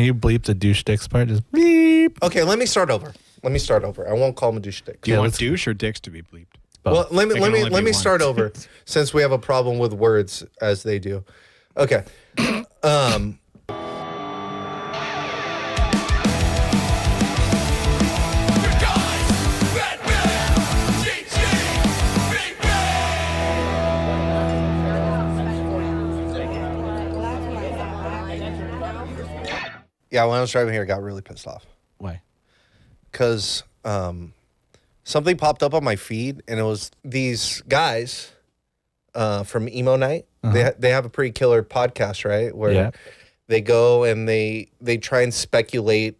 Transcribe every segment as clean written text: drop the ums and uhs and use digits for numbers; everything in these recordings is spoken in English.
Can you bleep the douche dicks part? Just bleep. Okay, let me start over. I won't call him a douche dick. Do you want douche or dicks to be bleeped? Both. Well, let me start over since we have a problem with words as they do. Okay. Yeah, when I was driving here, I got really pissed off. Why? Because something popped up on my feed, and it was these guys from Emo Nite. They have a pretty killer podcast, right? Where they go and they try and speculate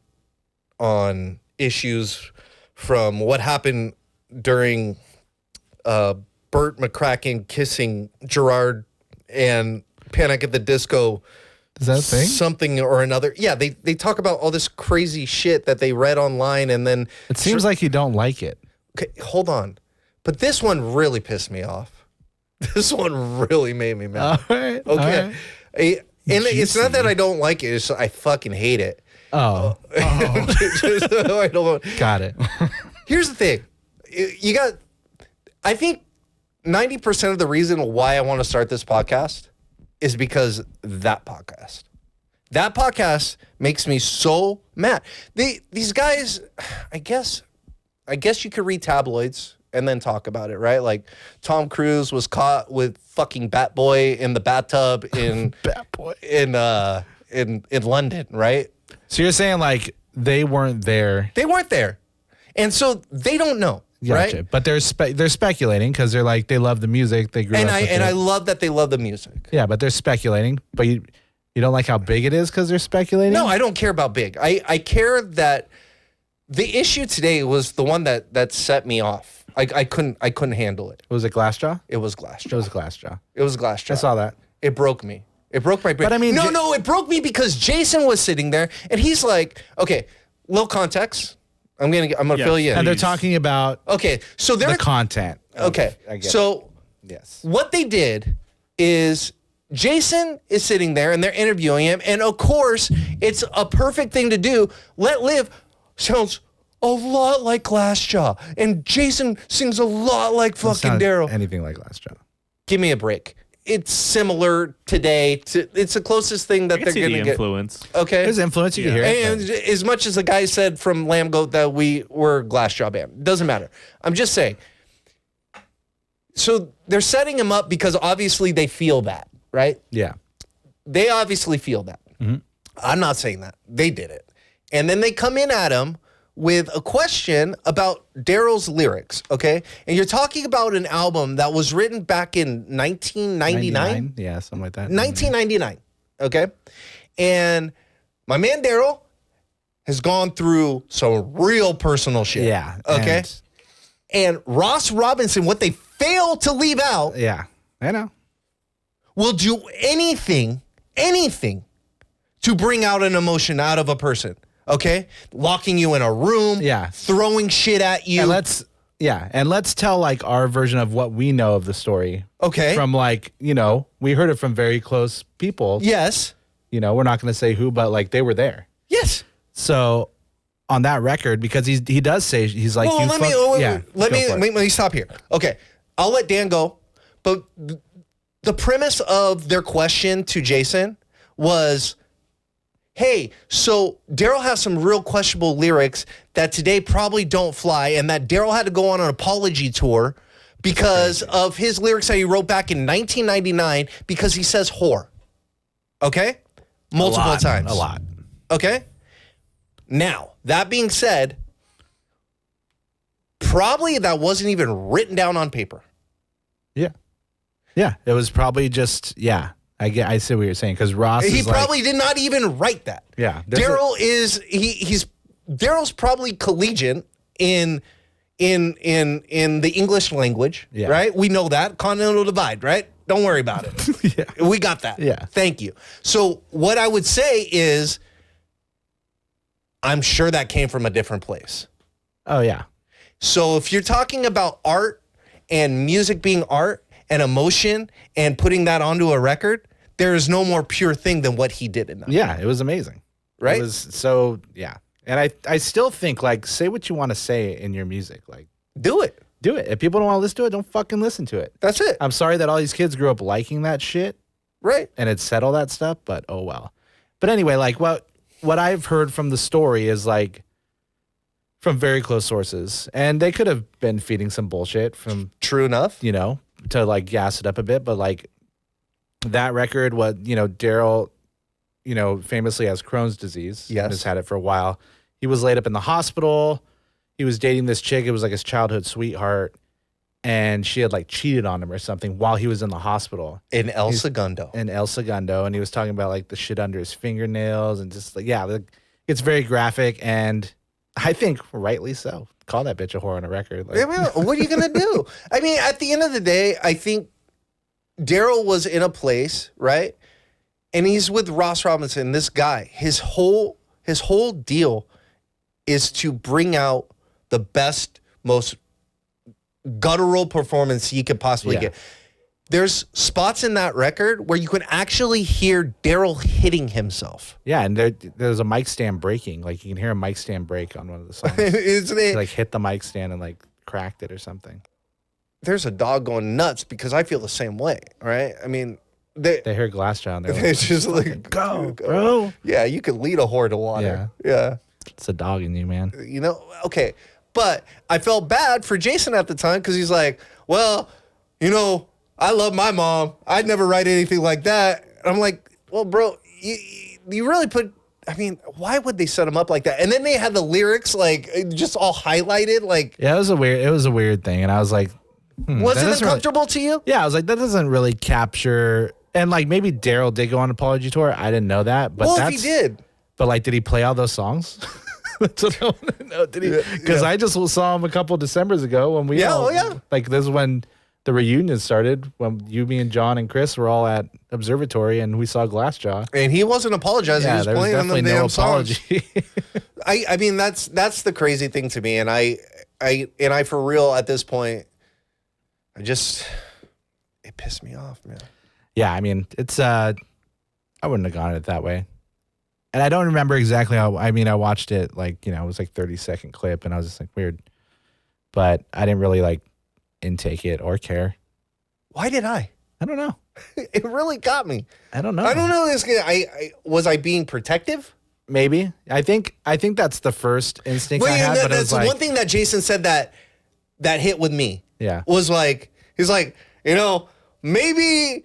on issues from what happened during Burt McCracken kissing Gerard and Panic at the Disco. Is that a thing? Something or another. Yeah, they talk about all this crazy shit that they read online, and then it seems like you don't like it. Okay, hold on. But this one really pissed me off. This one really made me mad. All right. Okay. All right. And it's not that I don't like it. It's I fucking hate it. Oh. I don't. Got it. Here's the thing. I think 90% of the reason why I want to start this podcast is because that podcast makes me so mad. These guys, I guess you could read tabloids and then talk about it, right? Like Tom Cruise was caught with fucking Bat Boy in the bathtub in Bat Boy in London, right? So you're saying like they weren't there? They weren't there, and so they don't know. Gotcha. Right, but they're speculating because they're like they love the music. They grew up with it. I love that they love the music. Yeah, but they're speculating. But you don't like how big it is because they're speculating. No, I don't care about big. I care that the issue today was the one that set me off. I couldn't handle it. Was it Glassjaw? It was Glassjaw. It was Glassjaw. It was Glassjaw. I saw that. It broke me. It broke my brain. But I mean, no, it broke me because Jason was sitting there and he's like, okay, little context. I'm gonna fill you in. And they're talking about so they're the content. Okay, I get so it. Yes, what they did is Jason is sitting there and they're interviewing him, and of course it's a perfect thing to do. Let Live sounds a lot like Glassjaw, and Jason sings a lot like fucking Daryl. Anything like Glassjaw? Give me a break. It's similar today. It's the closest thing that they're going to get. Influence. Okay. There's influence. You can hear it. And as much as the guy said from Lamb Goat that we were Glassjaw band. Doesn't matter. I'm just saying. So they're setting him up because obviously they feel that, right? Yeah. They obviously feel that. Mm-hmm. I'm not saying that. They did it. And then they come in at him with a question about Daryl's lyrics, okay? And you're talking about an album that was written back in 1999? Yeah, something like that. 1999, okay? And my man Daryl has gone through some real personal shit. Yeah. Okay? And Ross Robinson, what they fail to leave out... Yeah, I know. ...will do anything to bring out an emotion out of a person. Okay, locking you in a room, throwing shit at you. And let's tell like our version of what we know of the story. Okay, from like we heard it from very close people. Yes, we're not going to say who, but like they were there. Yes. So on that record, because he does say he's like, well, let me stop here. Okay, I'll let Dan go, but the premise of their question to Jason was, hey, so Daryl has some real questionable lyrics that today probably don't fly, and that Daryl had to go on an apology tour because of his lyrics that he wrote back in 1999 because he says whore. Okay? Multiple times. A lot. Okay? Now, that being said, probably that wasn't even written down on paper. Yeah. Yeah. It was probably just, I see what you're saying because Ross. He probably did not even write that. Yeah, Daryl Daryl's probably collegiate in the English language, right? We know that continental divide, right? Don't worry about it. We got that. Yeah, thank you. So what I would say is, I'm sure that came from a different place. Oh yeah. So if you're talking about art and music being art and emotion and putting that onto a record, there is no more pure thing than what he did in that. Yeah, it was amazing. Right? It was so, yeah. And I still think, like, say what you want to say in your music. Like, do it. Do it. If people don't want to listen to it, don't fucking listen to it. That's it. I'm sorry that all these kids grew up liking that shit. Right. And had said all that stuff, but oh well. But anyway, like, what I've heard from the story is, like, from very close sources. And they could have been feeding some bullshit from... True enough. You know, to, like, gas it up a bit. But, like, that record, Daryl, famously has Crohn's disease. Yes. And has had it for a while. He was laid up in the hospital. He was dating this chick. It was like his childhood sweetheart. And she had, like, cheated on him or something while he was in the hospital. In El Segundo. And he was talking about, like, the shit under his fingernails and just, like, it's very graphic. And I think rightly so. Call that bitch a whore on a record. Like. What are you going to do? I mean, at the end of the day, I think Daryl was in a place, right? And he's with Ross Robinson, this guy. His whole deal is to bring out the best, most guttural performance he could possibly get. There's spots in that record where you can actually hear Daryl hitting himself. Yeah, and there's a mic stand breaking. Like, you can hear a mic stand break on one of the songs. Isn't it? He, like, hit the mic stand and, like, cracked it or something. There's a dog going nuts because I feel the same way, right? I mean, they heard Glassjaw and they're like, just like, go, bro. Yeah, you can lead a whore to water. Yeah. It's a dog in you, man. Okay. But I felt bad for Jason at the time because he's like, well, I love my mom. I'd never write anything like that. And I'm like, well, bro, you really why would they set him up like that? And then they had the lyrics, like, just all highlighted. Like, yeah, it was a weird thing. And I was like, was it uncomfortable to you? Yeah, I was like, that doesn't really capture. And, like, maybe Daryl did go on an apology tour. I didn't know that. But if he did. But, like, did he play all those songs? That's what I want to know. Did he? Because I just saw him a couple of Decembers ago when we like, this is when the reunion started, when you, me, and John and Chris were all at Observatory and we saw Glassjaw. And he wasn't apologizing. Yeah, he was playing on the damn apology. I mean, that's the crazy thing to me. And I for real at this point, it pissed me off, man. Yeah, I mean, it's I wouldn't have gone it that way. And I don't remember exactly how. I mean, I watched it, like, it was like 30-second clip, and I was just like, weird. But I didn't really, like, intake it or care. Why did I? I don't know. It really got me. I don't know. I don't know. Was I being protective? Maybe. I think that's the first instinct I had. But that's one thing that Jason said that hit with me. Yeah. Was like, he's like, maybe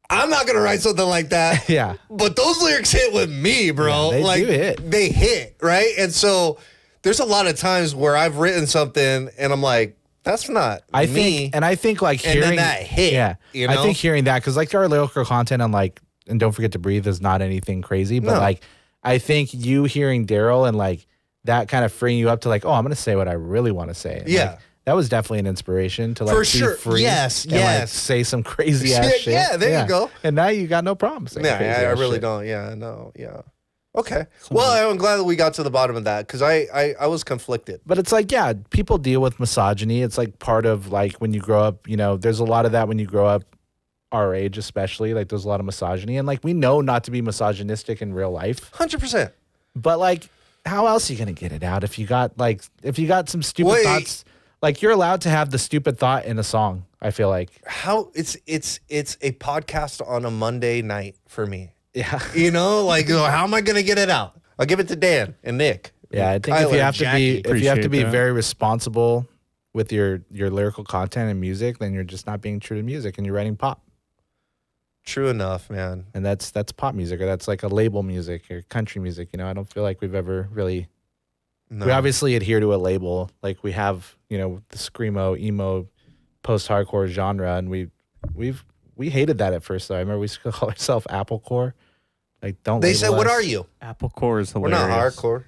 I'm not gonna write something like that. Yeah. But those lyrics hit with me, bro. Yeah, they do hit. They hit, right? And so there's a lot of times where I've written something and I'm like, that's not me. I think like hearing and then that hit. Yeah. You know? I think hearing that, because, like, our lyrical content on, like, and Don't Forget to Breathe is not anything crazy, but like, I think you hearing Daryl and, like, that kind of freeing you up to, like, oh, I'm gonna say what I really want to say. And, yeah. Like, that was definitely an inspiration to, like, for be sure. free. Yes. And, like, say some crazy ass shit. Yeah, there you go. And now you got no problem saying crazy I ass really shit. don't. Yeah, no, yeah. Okay. Well, I'm glad that we got to the bottom of that because I was conflicted. But it's like, yeah, people deal with misogyny. It's like part of, like, when you grow up, there's a lot of that when you grow up, our age especially. Like, there's a lot of misogyny. And, like, we know not to be misogynistic in real life. 100%. But, like, how else are you going to get it out if you got some stupid thoughts? Like, you're allowed to have the stupid thought in a song, I feel like. How it's a podcast on a Monday night for me. Yeah. How am I going to get it out? I'll give it to Dan and Nick. Yeah, I think Kyler, if you have to be that. very responsible with your lyrical content and music, then you're just not being true to music and you're writing pop. True enough, man. And that's pop music, or that's like a label music or country music. I don't feel like we've ever really. No. We obviously adhere to a label, like we have, the screamo, emo, post-hardcore genre, and we hated that at first. Though I remember we used to call ourselves Applecore. Like, don't. They said, label "What us. are you?" Applecore is We're hilarious. not hardcore.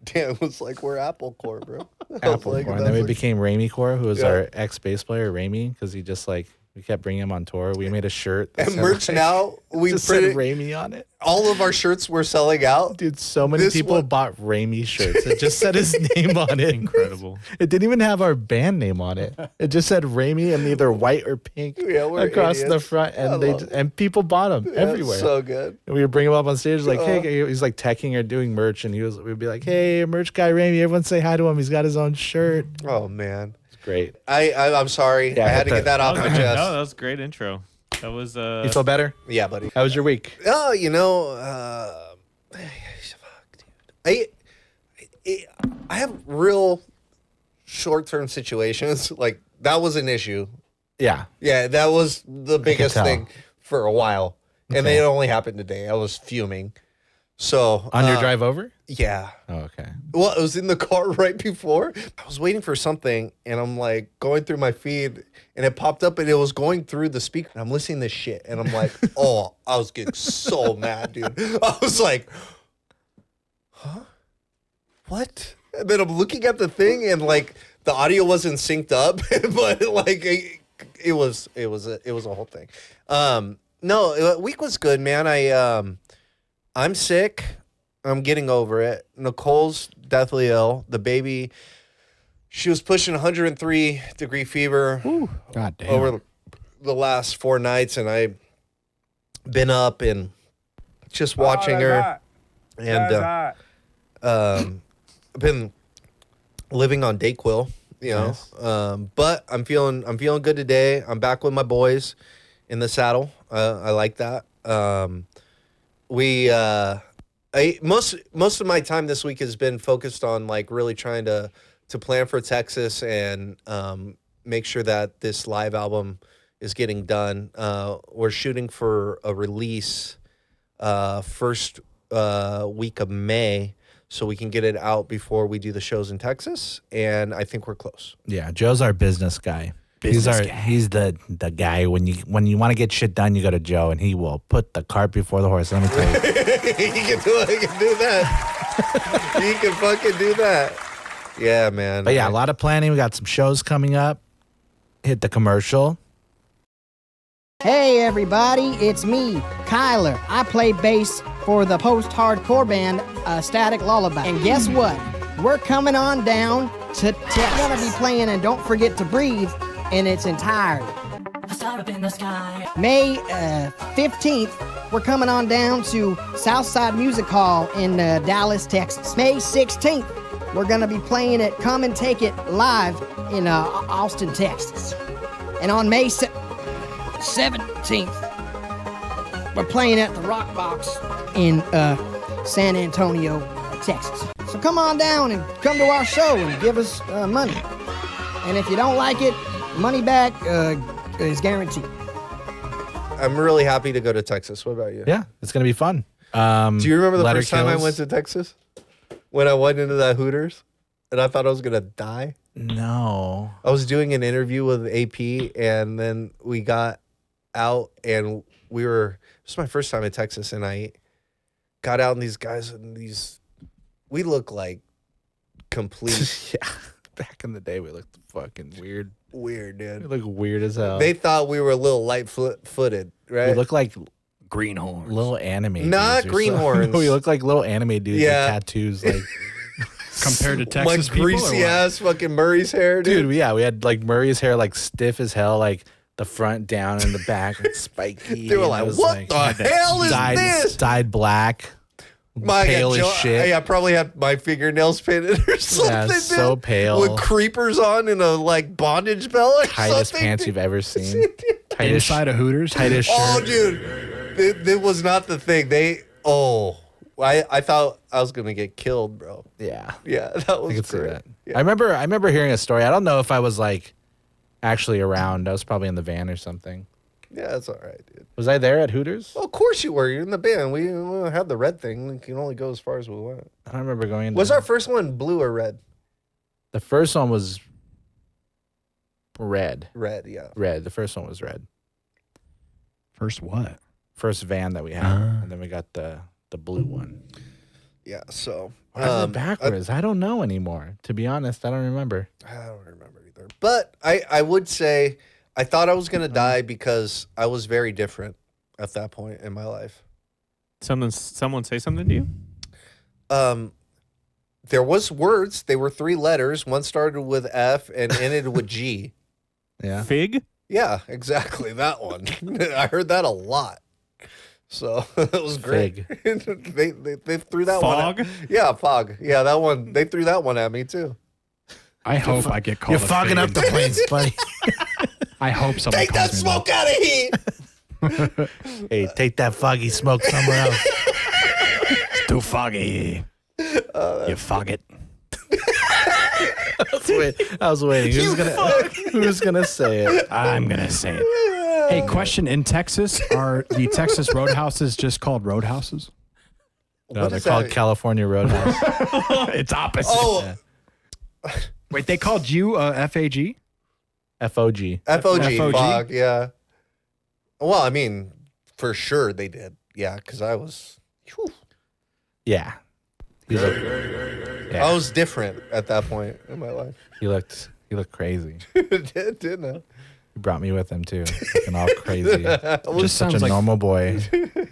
Dan was like, "We're Applecore, bro." Applecore, and then we became Rameycore, who was our ex bass player, Ramey, because he just, like, We kept bringing him on tour. We made a shirt. And merch now, we just said Raimi on it. All of our shirts were selling out. Dude, so many people bought Raimi shirts. It just said his name on it. Incredible. It didn't even have our band name on it. It just said Raimi and either white or pink across the front. And and people bought them everywhere. So good. And we would bring him up on stage like, hey, he's like teching or doing merch. And we'd be like, hey, merch guy Raimi, everyone say hi to him. He's got his own shirt. Oh, man. Great. I'm sorry. I had to get that off my chest. No, that was a great intro. That was You feel better? Yeah, buddy. How was your week? Oh, fuck, dude. I have real short-term situations. Like, that was an issue. Yeah. Yeah, that was the biggest thing for a while. And it only happened today. I was fuming. So on your drive over? Yeah. Oh, okay. Well, it was in the car right before. I was waiting for something, and I'm like going through my feed, and it popped up, and it was going through the speaker. And I'm listening to this shit, and I'm like, oh, I was getting so mad, dude. I was like, huh? What? And then I'm looking at the thing, and like the audio wasn't synced up, but like it was a whole thing. No, week was good, man. I'm sick. I'm getting over it. Nicole's deathly ill. The baby, she was pushing 103-degree fever. Ooh, God damn. Over the last 4 nights, and I've been up and just watching her. And I've been living on Dayquil, Nice. But I'm feeling good today. I'm back with my boys in the saddle. I like that. Most of my time this week has been focused on like really trying to plan for Texas and make sure that this live album is getting done. We're shooting for a release first week of May, so we can get it out before we do the shows in Texas, and I think we're close. Yeah, Joe's our business guy. He's the guy when you want to get shit done, you go to Joe, and he will put the cart before the horse. Let me tell you, He can do that. He can fucking do that. Yeah, man. But yeah, a lot of planning. We got some shows coming up. Hit the commercial. Hey everybody, it's me, Kyler. I play bass for the post-hardcore band Static Lullaby. And guess what? We're coming on down to Texas. We're gonna be playing And Don't Forget to Breathe in its entirety. May 15th, we're coming on down to Southside Music Hall in Dallas, Texas. May 16th, we're gonna be playing at Come and Take It Live in Austin, Texas. And on May 17th, we're playing at the Rock Box in San Antonio, Texas. So come on down and come to our show and give us money. And if you don't like it, money back is guaranteed. I'm really happy to go to Texas. What about you? Yeah, it's gonna be fun. Do you remember the first time I went to Texas? When I went into that Hooters and I thought I was gonna die? No. I was doing an interview with AP, and then we got out, and it was my first time in Texas, and I got out, and these guys we look like complete. Yeah. Back in the day, we looked fucking weird. Weird, dude. We look weird as hell. They thought we were a little light-footed, right? We look like greenhorns. little anime Not dudes greenhorns. We look like little anime dudes with tattoos. Like Compared to Texas like people, greasy ass fucking Murray's hair, dude. Dude, yeah, we had like Murray's hair like stiff as hell, like the front down and the back like, spiky. They were like, "What the hell is this?" Dyed black, pale as shit. I probably had my fingernails painted or something. Yeah, dude. so pale. With creepers on and a like bondage belt or Tightest something. pants you've ever seen. Tightest, inside of Hooters. tightest shirt. Oh, dude, it was not the thing. I thought I was gonna get killed, bro. Yeah, Yeah, that was I could see great. that. Yeah. I remember hearing a story. I don't know if I was like actually around. I was probably in the van or something. Yeah, that's all right, dude. Was I there at Hooters? Well, of course you were. You're in the band. We had the red thing. We can only go as far as we went. I don't remember going. Was our first one blue or red? The first one was red. Red, yeah. Red. The first one was red. First what? First van that we had, and then we got the blue one. Yeah, so. Why is it backwards? I don't know anymore. To be honest, I don't remember. I don't remember either. But I would say I thought I was gonna die because I was very different at that point in my life. Someone say something to you? There was words. They were 3 letters. One started with F and ended with G. Yeah. Fig? Yeah, exactly. That one. I heard that a lot. So it was great. they threw that Fog? one. Yeah, fog. Yeah, that one. They threw that one at me too. I hope I get called. You're fogging up the place, buddy. I hope someone Take that calls me smoke out of here. Hey, take that foggy smoke somewhere else. It's too foggy. You fog it. I was waiting. Who's gonna say it? I'm gonna say it. Hey, question: in Texas, are the Texas roadhouses just called roadhouses? No, What they're is called that? California Roadhouse. It's opposite. Oh, Wait, they called you FAG? FOG. FOG, FOG? fog. Yeah. Well, I mean, for sure they did. Yeah, because I was. Whew. Yeah. He looked, I was different at that point in my life. he looked crazy. Didn't I? He brought me with him too, looking all crazy. Just such sounds a like- normal boy.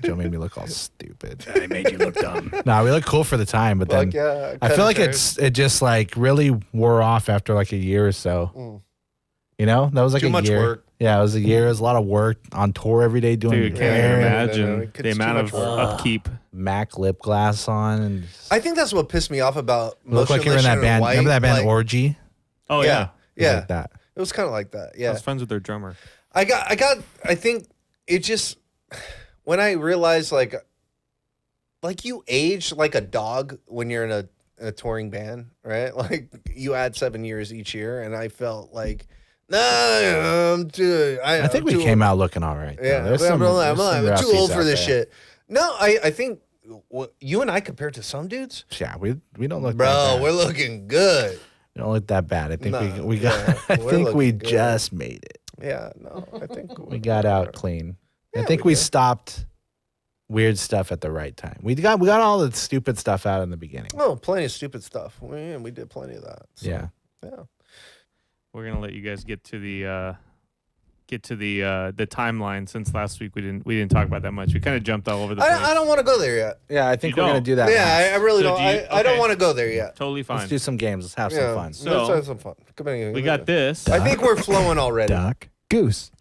Joe made me look all stupid. They made you look dumb. Nah, we look cool for the time, but then Fuck yeah. I feel like Kinda it just like really wore off after like a year or so. Mm. You know, that was like Too a much year. work. Yeah, it was a year. It was a lot of work on tour every day doing Dude, hair, can't even no, imagine it's the too amount much of work. upkeep. MAC lip gloss on, and I think that's what pissed me off about you look like you're in Motionless that in band. White. Remember that band Like, Orgy? Oh yeah. Yeah. It was Yeah. like that. It was kind of like that. I Yeah. was friends with their drummer. I think it just, when I realized like you age like a dog when you're in a touring band, right? Like you add 7 years each year, and I felt like, I'm too. I think we came out looking all right. though. Yeah, There's I'm some too old roughies for out this there. shit. No, I think you and I compared to some dudes, Yeah, we don't look that bro, bad. we're looking good. We don't look that bad. I think Nah, we got. yeah, I we're think we looking good. just made it. Yeah, no, I think We got out clean. I Yeah, think we we did. stopped weird stuff at the right time. We got all the stupid stuff out in the beginning. Oh, plenty of stupid stuff. We did plenty of that. So, Yeah. yeah. We're gonna let you guys get to the timeline, since last week we didn't talk about that much. We kind of jumped all over the place. I don't want to go there yet. Yeah, I think You we're gonna don't? do that. Yeah, next. I really So don't. do you- I don't okay. want to go there yet. Totally fine. Let's do some games. Let's have Yeah, some fun. So- let's have some fun. Come on, We got this. I think we're flowing already. Duck Goose.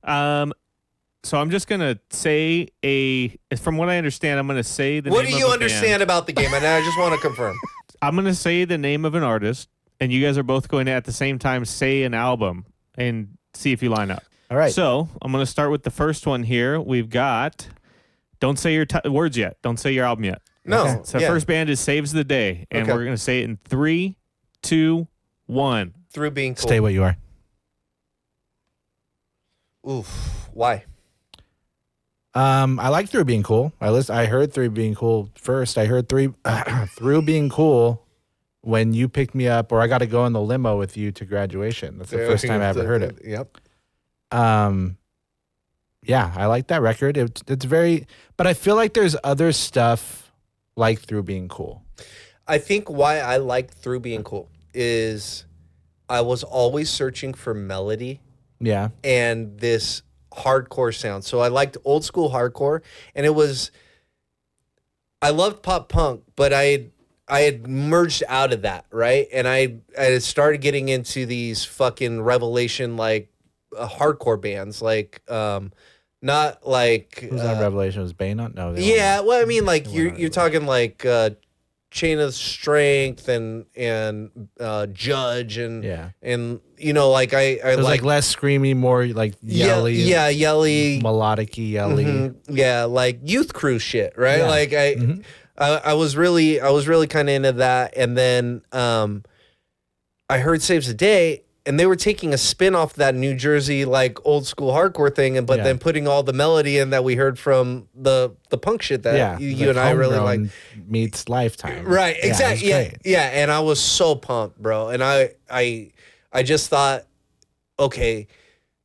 So I'm just gonna say from what I understand, I'm gonna say the What name do of you a understand band. about the game? And I just want to confirm. I'm gonna say the name of an artist, and you guys are both going to at the same time say an album and see if you line up. All right. So I'm gonna start with the first one here. We've got. Don't say your words yet. Don't say your album yet. No. So yeah. first band is Saves the Day, and Okay. we're gonna say it in 3, 2, 1. Through being cool. Stay what you are. Oof. Why? I like Through Being Cool. I heard Through Being Cool first. I heard Through Being Cool when you picked me up, or I got to go in the limo with you to graduation. That's the first time I ever heard it. Yep. Yeah, I like that record. It's very, but I feel like there's other stuff like Through Being Cool. I think why I liked Through Being Cool is I was always searching for melody Yeah. and this hardcore sound. So I liked old school hardcore, and I loved pop punk, but I had merged out of that, right? And I had started getting into these fucking revelation like hardcore bands, like not like Was that Revelation? Was Bayonet? No. they yeah. Well, I mean, like They you're weren't talking like Chain of Strength and Judge and Yeah. and you know like I It was like less screamy, more like yelly. yeah, yelly, Melodic-y, yelly. mhm, yeah, like Youth Crew shit, right? Yeah. Like Mhm. I was really kind of into that, and then I heard Saves the Day, and they were taking a spin off that New Jersey like old school hardcore thing, and but Yeah. then putting all the melody in that we heard from the punk shit that Yeah. you and I really like. Homegrown meets Lifetime. Right, Yeah, it was exactly. Yeah, great. yeah, and I was so pumped, bro. And I just thought, okay,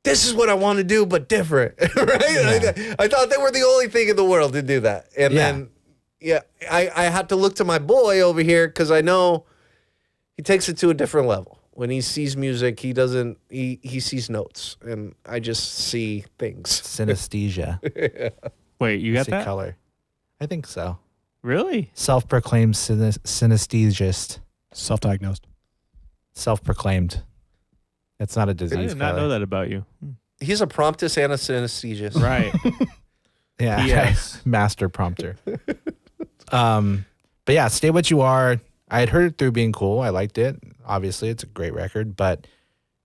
this is what I want to do, but different, right? Yeah. I thought they were the only thing in the world to do that, and Yeah. then I had to look to my boy over here because I know he takes it to a different level when he sees music, he doesn't. He sees notes, and I just see things. Synesthesia. Yeah. Wait, you got See that? color. I think so. Really? Self-proclaimed synesthesist. Self-diagnosed. Self-proclaimed. It's not a disease. I did not know that about you. He's a promptus and a synesthesiast. Right. Yeah. Yes. Master prompter. But yeah, Stay What You Are. I had heard it through Being Cool. I liked it. Obviously, it's a great record. But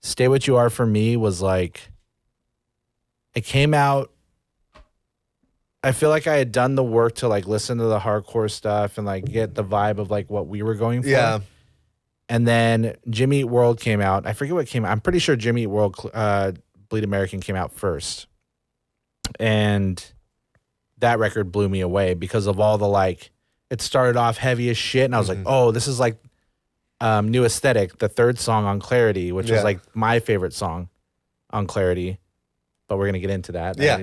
Stay What You Are for me was like, it came out. I feel like I had done the work to like listen to the hardcore stuff and like get the vibe of like what we were going for. Yeah. And then Jimmy Eat World came out. I forget what came out. I'm pretty sure Jimmy Eat World, Bleed American came out first. And that record blew me away because of all the like, it started off heavy as shit. And I was like, oh, this is like New Aesthetic, the third song on Clarity, which is like my favorite song on Clarity. But we're gonna get into that. Yeah,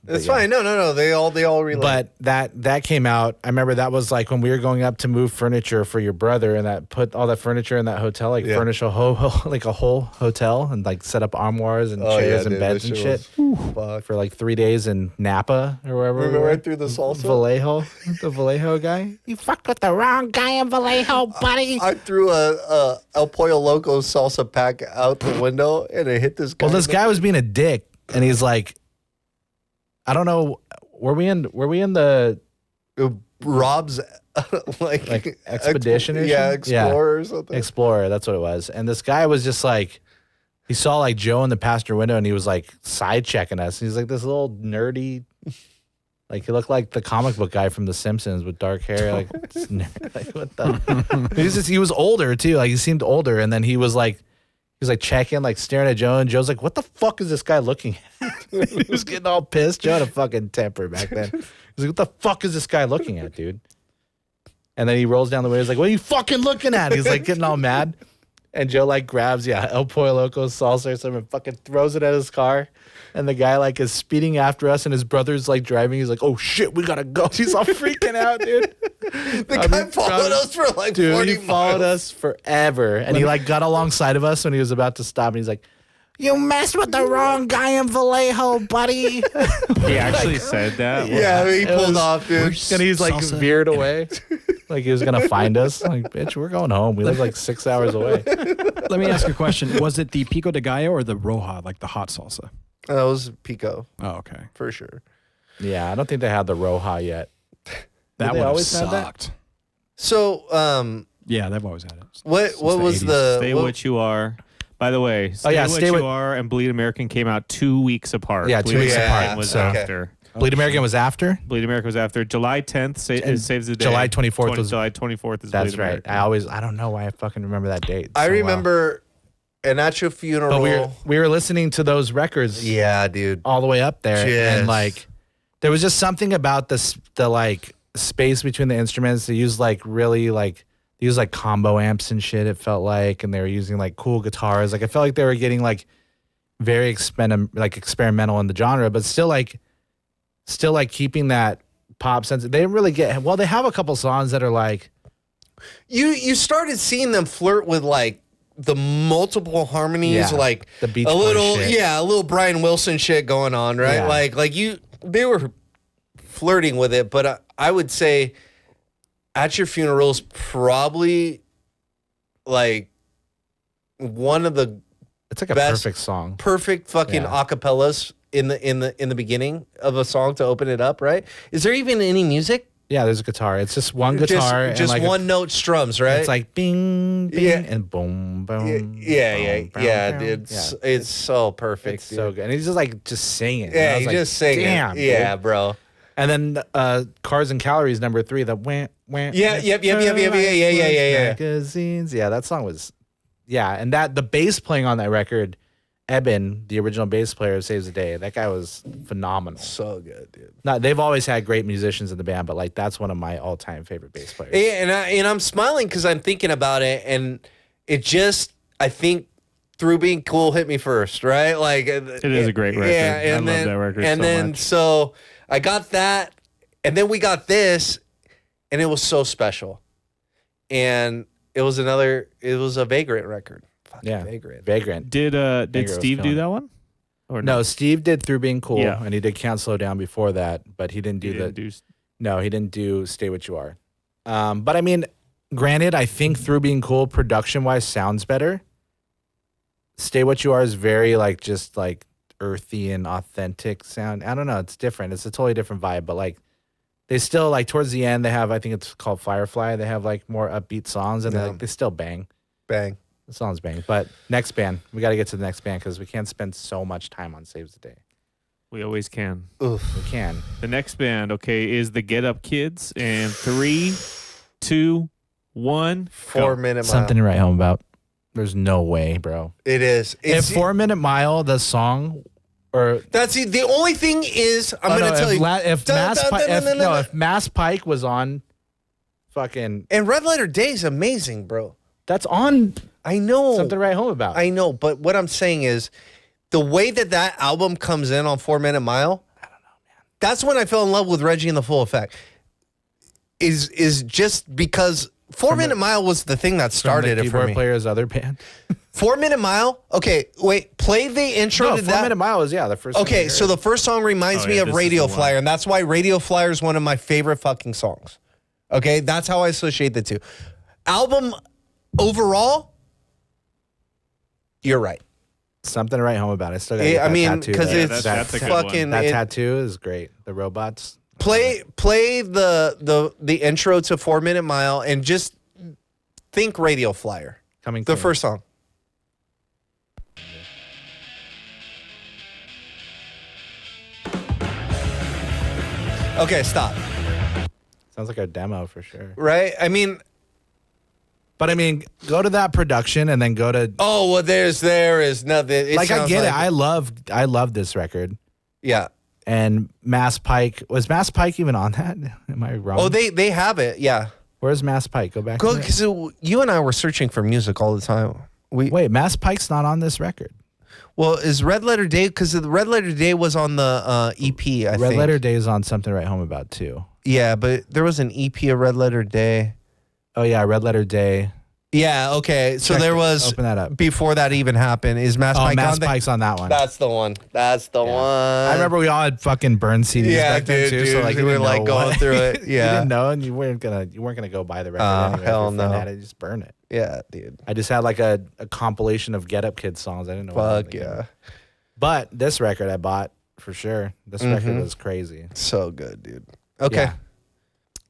it's fine. No. They all relate. But that came out. I remember that was like when we were going up to move furniture for your brother, and that put all that furniture in that hotel, like furnish a like a whole hotel, and like set up armoires and chairs and beds and shit for like 3 days in Napa or wherever. We went right through the salsa. Vallejo, the Vallejo guy. You fucked with the wrong guy in Vallejo, buddy. I threw a El Pollo Loco salsa pack out the window, and it hit this guy. Well, this guy was being a dick. And he's like, I don't know. Were we in the Rob's like expedition or Explorer or something? Explorer, that's what it was. And this guy was just like, he saw like Joe in the passenger window, and he was like side checking us. He's like this little nerdy, like he looked like the comic book guy from The Simpsons with dark hair. Like, like what the? He was older too. Like he seemed older, and then he was like checking, like staring at Joe, and Joe's like, what the fuck is this guy looking at? He was getting all pissed. Joe had a fucking temper back then. He's like, what the fuck is this guy looking at, dude? And then he rolls down the window. He's like, what are you fucking looking at? He's like getting all mad. And Joe like grabs, El Pollo Loco salsa or something and fucking throws it at his car. And the guy like is speeding after us, and his brother's like driving. He's like, oh shit, we gotta go. He's all freaking out, dude. The guy followed us for like 40 miles. He followed us forever. And he like got alongside of us when he was about to stop. And he's like, you messed with the wrong guy in Vallejo, buddy. He actually said that? Yeah, he pulled off, dude. And he's like veered away. Like he was going to find us. Like, bitch, we're going home. We live like 6 hours away. Let me ask you a question. Was it the Pico de Gallo or the Roja, like the hot salsa? That was Pico. Oh, okay. For sure. Yeah, I don't think they had the Roja yet. That they one always had sucked. that? So, yeah, they've always had it. what was 80s. the... Stay What You Are. By the way, Stay What You Are and Bleed American came out 2 weeks apart. Yeah, 2 weeks apart. Was So- after. Bleed American was after? Bleed American was after. July 10th And saves the day. July 24th was... July 24th is That's Bleed right. American. I don't know why I fucking remember that date. I so well. remember an At Your Funeral. But we were listening to those records Yeah, dude. all the way up there. Yes. And like, there was just something about the like space between the instruments. They used like really like, they used like combo amps and shit, it felt like. And they were using like cool guitars. Like, I felt like they were getting like very experimental in the genre, but still like keeping that pop sense. They didn't really get, well, they have a couple songs that are like. You started seeing them flirt with like the multiple harmonies, like the Beach a Boys little, shit. a little Brian Wilson shit going on, right? Yeah. They were flirting with it, but I would say At Your Funeral is probably like one of the It's like a best, perfect song. perfect fucking acapellas in the beginning of a song to open it up, right? Is there even any music? Yeah, there's a guitar. It's just one guitar. and just like one note strums, right? It's like bing, bing, Yeah. and boom, boom. Yeah, boom, dude. Yeah. It's so perfect. It's so good. And he's just like singing. Yeah, And I was he's like, just singing. Damn, yeah, dude. bro. And then Cars and Calories number 3, the wham. Yeah. Magazines. Yeah, that song was, and that the bass playing on that record, Eben, the original bass player of Saves the Day, that guy was phenomenal. So good, dude. They've always had great musicians in the band, but like that's one of my all-time favorite bass players. And I'm smiling because I'm thinking about it, and it just, I think, Through Being Cool hit me first, right? Like It is a great record. Yeah, I love that record and so then much. so I got that, and then we got this, and it was so special. And it was a Vagrant record Fucking Vagrant. Vagrant. Did was Steve do killing that one? Or No, Steve did Through Being Cool, Yeah. and he did Can't Slow Down before that, but he didn't do No, he didn't do Stay What You Are. But I mean, granted, I think Through Being Cool, production-wise, sounds better. Stay What You Are is very, like, just, like, earthy and authentic sound. I don't know. It's different. It's a totally different vibe, but, like, they still, like, towards the end, they have, I think it's called Firefly. They have, like, more upbeat songs, and they still bang. Bang. The songs bang. But next band. We got to get to the next band because we can't spend so much time on Saves the Day. We always can. Oof. We can. The next band, okay, is the Get Up Kids. And 3, 2, 1. 4 Minute Mile. Something to write home about. There's no way, bro. It is. If 4 Minute Mile, the song, or that's the only thing is, I'm going to tell you. If Mass Pike was on fucking. And Red Letter Day is amazing, bro. That's on. I know. Something to write home about. I know. But what I'm saying is the way that album comes in on 4 Minute Mile, I don't know, man. That's when I fell in love with Reggie and the Full Effect. Is just because 4 Minute Mile was the thing that started it for me. Player's other band. 4 Minute Mile. Okay, wait. Play the intro to 4 that. 4 Minute Mile is the first. Okay, so the first song reminds me of Radio Flyer, and that's why Radio Flyer is one of my favorite fucking songs. Okay, that's how I associate the two. Album overall, you're right. Something to write home about. I still got. I mean, because it's that's a good fucking one. that tattoo is great. The robots. Play the intro to 4 Minute Mile and just think Radio Flyer. Coming. The first song. Okay, stop. Sounds like a demo for sure. Right? I mean, but I mean, go to that production and then go to. Oh well, there is nothing. Like I get it. I love this record. Yeah. And Mass Pike, was Mass Pike even on that? Am I wrong? Oh, they have it. Yeah. Where's Mass Pike? Go back. Because you and I were searching for music all the time. Wait, Mass Pike's not on this record. Well, is Red Letter Day? Because the Red Letter Day was on the EP. I think Red Letter Day is on Something to Write Home About too. Yeah, but there was an EP of Red Letter Day. Oh yeah, Red Letter Day. Yeah. Okay. So there was. Open that up. Before that even happened. Is Mass Pike Mass on Pike's on that one. That's the one. That's the one. I remember we all had fucking burn CDs back then too. So like we were like going through it. Yeah. You didn't know, and you weren't gonna go buy the record. Anyway. Hell If your friend no. had it, just burn it. Yeah, dude. I just had like a compilation of Get Up Kids songs. I didn't know. Fuck yeah. But this record I bought for sure. This record was crazy. So good, dude. Okay. Yeah.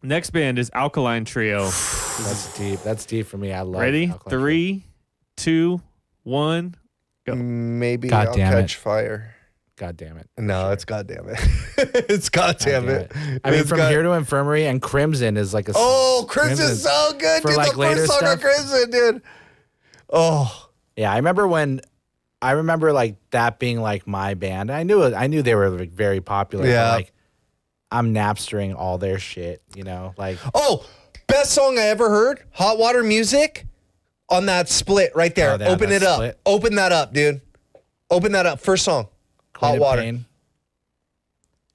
Next band is Alkaline Trio. That's deep. That's deep for me. I love. Ready? Alkaline 3, 2, 1. Go. Maybe God I'll damn catch it. fire. God damn it. No, it's God damn it. It's God damn it. I mean, It's From God- Here to Infirmary and Crimson is like a. Oh, Crimson's so good, for, dude. like, The later first song of stuff. Crimson, dude. Oh. Yeah, I remember like that being like my band. I knew they were like very popular. but, Yeah. like I'm Napstering all their shit, like Oh, best song I ever heard. Hot Water Music on that split right there. Oh, yeah, Open that it up. split. Open that up, dude. Open that up. First song. Queen Hot of Water. Pain.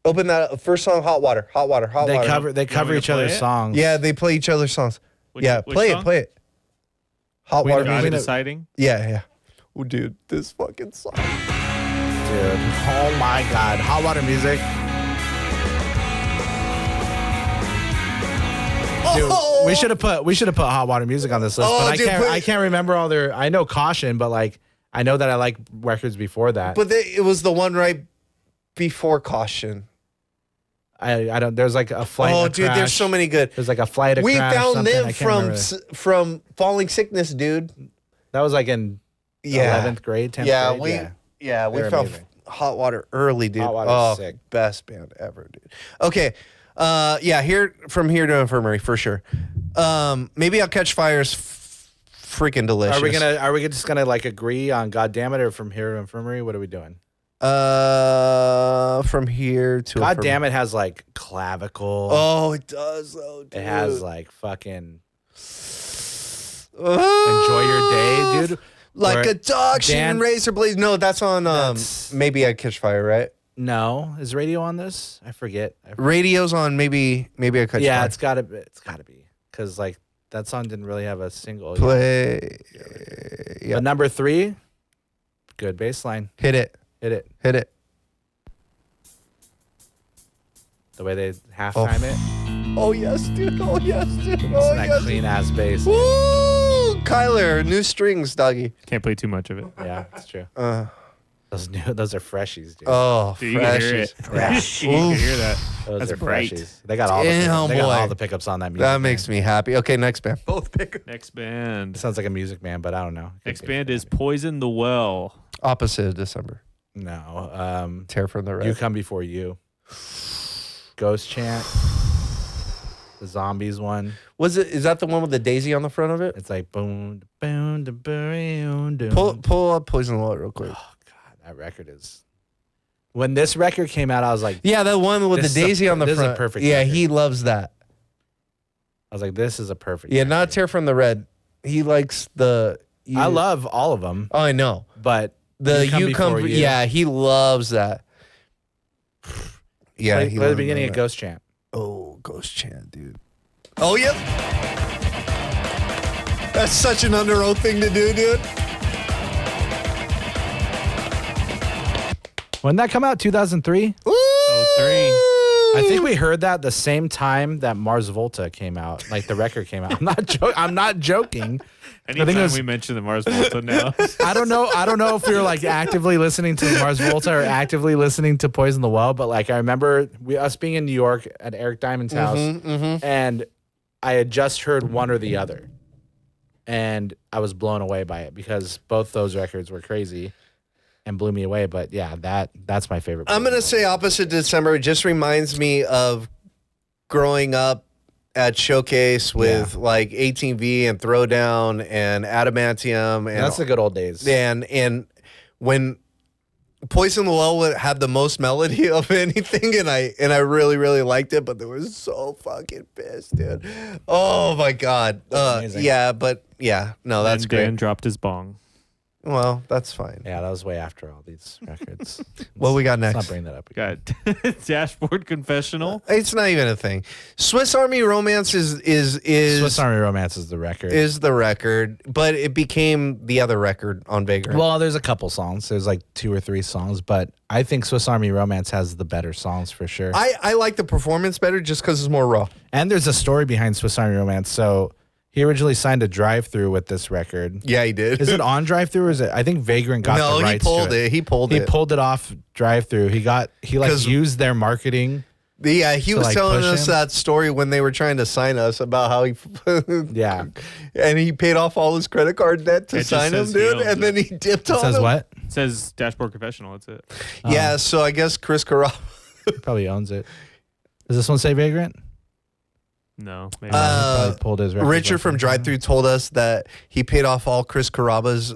Open that up. First song, Hot Water. Hot Water. Hot They Water. cover me to each play other's it? songs. Yeah, they play each other's songs. Which Play song? it. Play it. Hot Queen Water of- God Music. Deciding. Yeah. Oh, dude, this fucking song. dude. Oh my god, Hot Water Music. Dude, Oh! we should have put Hot Water Music on this list, Oh, but dude, I can't remember all their. I know Caution, but like I know that I like records before that. But it was the one right before Caution. I don't. There's like a flight. Oh, a dude, crash. there's so many good. There's like a flight. We crash, found something. them I can't remember. from Falling Sickness, dude. That was like in 11th grade, 10th grade. We They're found amazing. Hot Water early, dude. Hot Water's sick. Best band ever, dude. Okay. From Here to Infirmary for sure. Maybe I'll Catch Fire's freaking delicious. Are we just gonna like agree on God Damn It or From Here to Infirmary? What are we doing? From Here to God Infirmary. Damn It has like clavicle. Oh, it does though, dude. It has like fucking Enjoy Your Day, dude. Like Where a dog shooting razor blades. No, that's on Maybe I Catch Fire, right? No, is radio on this? I forget. Radio's on Maybe I Catch Fire. Yeah, it's gotta be because like that song didn't really have a single. Play Yeah. But number 3, good bass line. Hit it. Hit it. Hit it. The way they halftime it. Oh, yes, dude. Oh, yes, dude. Listen Oh, to that yes. clean ass bass. Woo! Kyler, new strings, doggy. Can't play too much of it. Yeah, that's true. Uh, Those are freshies, dude. oh, Dude, you can hear it. freshies. You can hear that. Those That's are bright. freshies. They got all Damn, they got all boy. the pickups on that music. That makes me happy. Okay, next band. Both pick. Next band. Sounds like a Music Man, but I don't know. Next band is Poison the Well. Opposite of December. No. Tear from the Red. You Come Before You. Ghost Chant. The Zombies one. Is that the one with the daisy on the front of it? It's like boom, boom, boom, boom. Pull up Poison the Well real quick. Oh God, that record is. When this record came out, I was like, Yeah, that one with the This is a- daisy on the this is a front. perfect Yeah, record. he loves that. I was like, this is a perfect. Yeah, not record. Tear from the Red. He likes the. I love all of them, Oh, I know. but The You Come Before You. Yeah, he loves that. Yeah, play the beginning of Ghost Chant. Oh, Ghost Chant, dude. Oh, yep. That's such an under oath thing to do, dude. When that come out, 2003. Oh, I think we heard that the same time that Mars Volta came out, like the record came out. I'm not joking. Anytime it was- we mention the Mars Volta now. I don't know if we were like actively listening to Mars Volta or actively listening to Poison the Well, but like I remember us being in New York at Eric Diamond's house, and I had just heard one or the other, and I was blown away by it because both those records were crazy and blew me away. But yeah, that's my favorite. I'm going to say Opposite December. It just reminds me of growing up at Showcase with like 18V and Throwdown and Adamantium. And that's the good old days. And when Poison the Well would have the most melody of anything, and I really, really liked it, but they were so fucking pissed, dude. Oh my God. amazing. Yeah, but yeah, no, that's And great. Dan dropped his bong. Well, that's fine. Yeah, that was way after all these records. What we got Let's next? not bring that up again. Got Dashboard Confessional. It's not even a thing. Swiss Army Romance is Swiss Army Romance is the record. is the record, but it became the other record on Vagrant. Well, there's a couple songs. There's like 2 or 3 songs, but I think Swiss Army Romance has the better songs for sure. I like the performance better just because it's more raw. And there's a story behind Swiss Army Romance. So he originally signed a Drive-Through with this record. Yeah, he did. Is it on Drive-Through or is it? I think Vagrant got No, the he rights pulled to it. He pulled He it. pulled it off Drive-Through. He like 'Cause- used their marketing. Yeah, he was like, telling push us him? that story when they were trying to sign us about how he, Yeah. and he paid off all his credit card debt to It just sign him, says he dude, owns and then he dipped on It says him. what? It says Dashboard Confessional. That's it. Yeah, so I guess Chris Carrabba. He probably owns it. Does this one say Vagrant? No, maybe. He probably pulled his records Richard off from of- Drive Thru told us that he paid off all Chris Carrabba's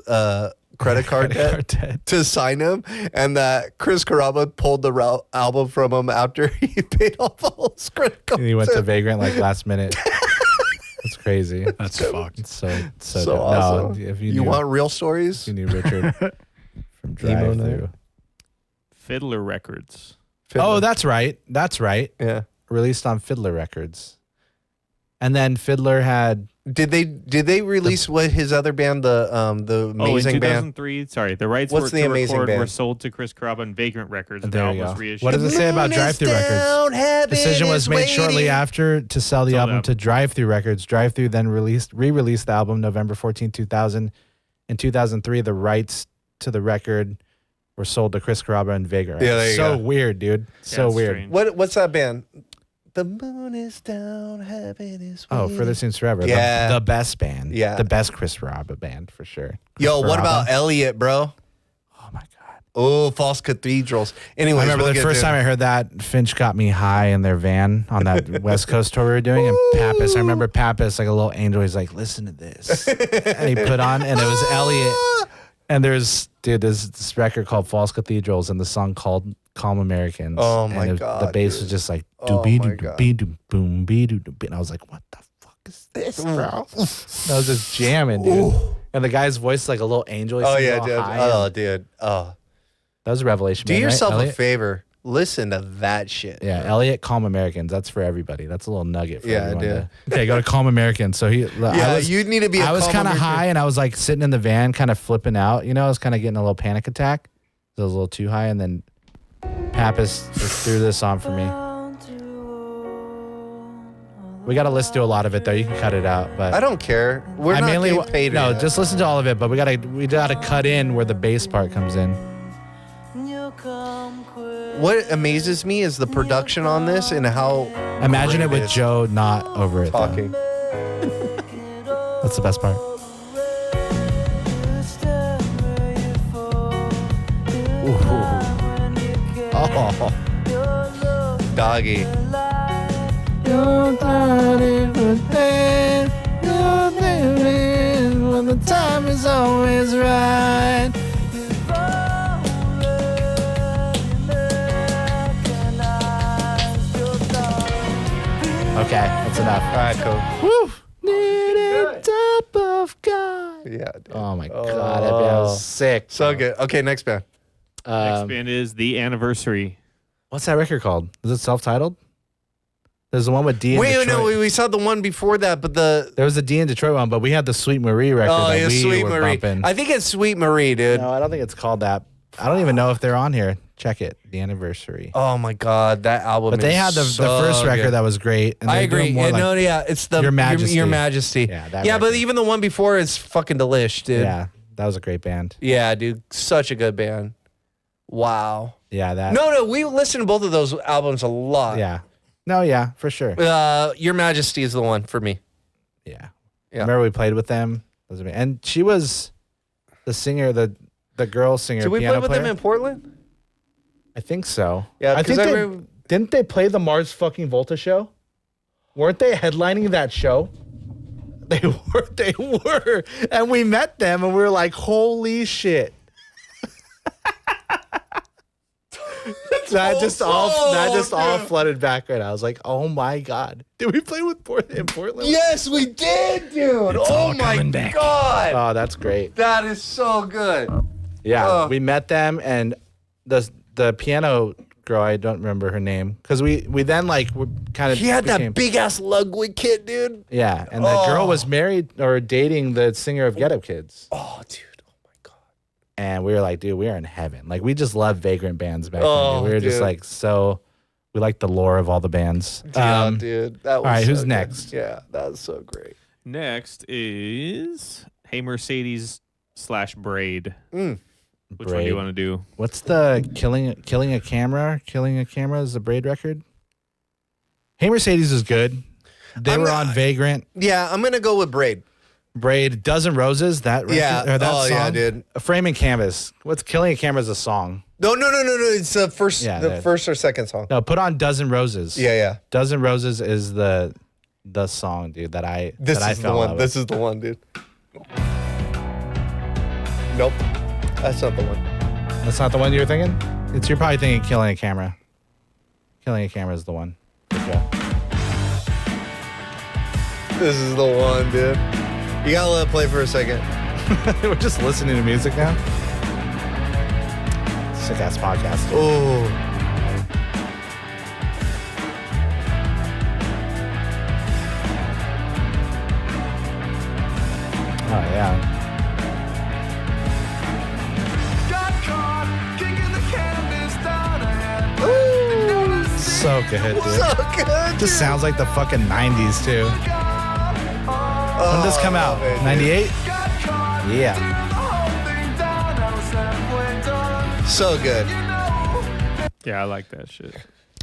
credit card debt to sign him, and that Chris Carrabba pulled the album from him after he paid off all his credit cards. And he went to Vagrant like last minute. That's crazy. That's fucked. It's so dope. awesome. No, if you knew, want real stories? you knew Richard from Emo Nite. Drive-Through. Fiddler Records. Oh, that's right. That's right. yeah. Released on Fiddler Records. And then Fiddler had Did they release what his other band, the Amazing in Band? 2003, sorry, the rights What's the to Amazing record Band? were sold to Chris Carrabba and Vagrant Records. And the There album you was go. reissued. What does it say about Drive-Through Records? Decision was made shortly after to sell the Sold album out. to Drive-Through Records. Drive-Through then re-released the album November 14, 2000. In 2003, the rights to the record were sold to Chris Carrabba and Vagrant. Yeah, there you so go. weird, dude. So it's weird. strange. What's that band? The moon is down, heaven is Oh, waiting. Further Seems Forever. Yeah. The best band. Yeah. The best Chris Carrabba band for sure. Yo, Chris what Carrabba. about Elliot, bro? Oh my God. Oh, False Cathedrals. Anyways, I remember we'll the get first to- time I heard that, Finch got me high in their van on that West Coast tour we were doing. And Pappas, I remember Pappas, like a little angel, he's like, listen to this. And he put on, and it was Elliot. And there's this record called False Cathedrals and the song called Calm Americans. Oh, my and God, The bass dude. was just like, Oh, doobie my doo God. boom doo boom bee doo doo. And I was like, what the fuck is this, bro? And I was just jamming, dude. And the guy's voice like a little angel. He Oh sings yeah, all dude. high, Oh, and dude. Oh. that was a revelation. Do man, right, yourself a Elliot? favor. Listen to that shit. Yeah, Elliot, Calm Americans. That's for everybody. That's a little nugget for everyone. Dude. Okay, go to Calm Americans. So you need to be. I was kind of high, and I was like sitting in the van, kind of flipping out. You know, I was kind of getting a little panic attack. So I was a little too high, and then Pappas just threw this on for me. We got to listen to a lot of it though. You can cut it out, but I don't care. We're not getting paid. No, just listen to all of it. But we gotta cut in where the bass part comes in. What amazes me is the production on this and how. Imagine it with Joe not over it talking. That's the best part. Ooh. Oh, doggy. When the time is always right. Okay, that's enough. All right, cool. Woo! Needed top of God. Yeah. Dude. Oh my God, that band was sick. So good. Okay, next band. Next band is The Anniversary. What's that record called? Is it self-titled? There's the one with D in Detroit. No, we saw the one before that, but there was a D in Detroit one, but we had the Sweet Marie record that we Sweet were Marie. bumping. I think it's Sweet Marie, dude. No, I don't think it's called that. I don't even know if they're on here. Check it. The Anniversary. Oh my God, that album. But they had the first record that was great. And I agree. It's the Your Majesty. Your Majesty. Yeah, but even the one before is fucking delish, dude. Yeah, that was a great band. Yeah, dude, such a good band. Wow. Yeah, that. No, we listened to both of those albums a lot. Yeah. No, yeah, for sure. Your Majesty is the one for me. Yeah. Remember we played with them? And she was the singer, the girl singer. Did we play with them in Portland? I think so. Yeah, I think didn't they play the Mars fucking Volta show? Weren't they headlining that show? They were. And we met them and we were like, holy shit. That just all flooded back right now. I was like, oh my God. Did we play in Portland? Yes, we did, dude. Oh my God. Oh, that's great. That is so good. Yeah, we met them and the piano girl, I don't remember her name, because we then like we kind of. He had that big ass Ludwig kid, dude. Yeah, and that girl was married or dating the singer of Get Up Kids. Oh, dude. Oh my God. And we were like, dude, we are in heaven. Like we just loved Vagrant bands back then. We were just like we liked the lore of all the bands. Yeah, dude. That was all right, so who's good. next? Yeah, that was so great. Next is Hey Mercedes / Braid. Which one do you want to do? What's the Killing a Camera? Killing a Camera is the Braid record. Hey Mercedes is good. They were on Vagrant. Yeah, I'm gonna go with Braid. Braid, Dozen Roses. That record, or that song. Yeah, dude. A Framing Canvas. What's Killing a Camera is a song. No. It's the first or second song. No, put on Dozen Roses. Yeah. Dozen Roses is the song, dude. This is the one, dude. Nope. That's not the one. That's not the one you were thinking? You're probably thinking Killing a Camera. Killing a Camera is the one. Good job. This is the one, dude. You gotta let it play for a second. We're just listening to music now. Sick ass podcast. Oh. Oh, yeah. So good, dude. So good. Just sounds like the fucking 90s, too. When did this come out? 98? Yeah. So good. Yeah, I like that shit.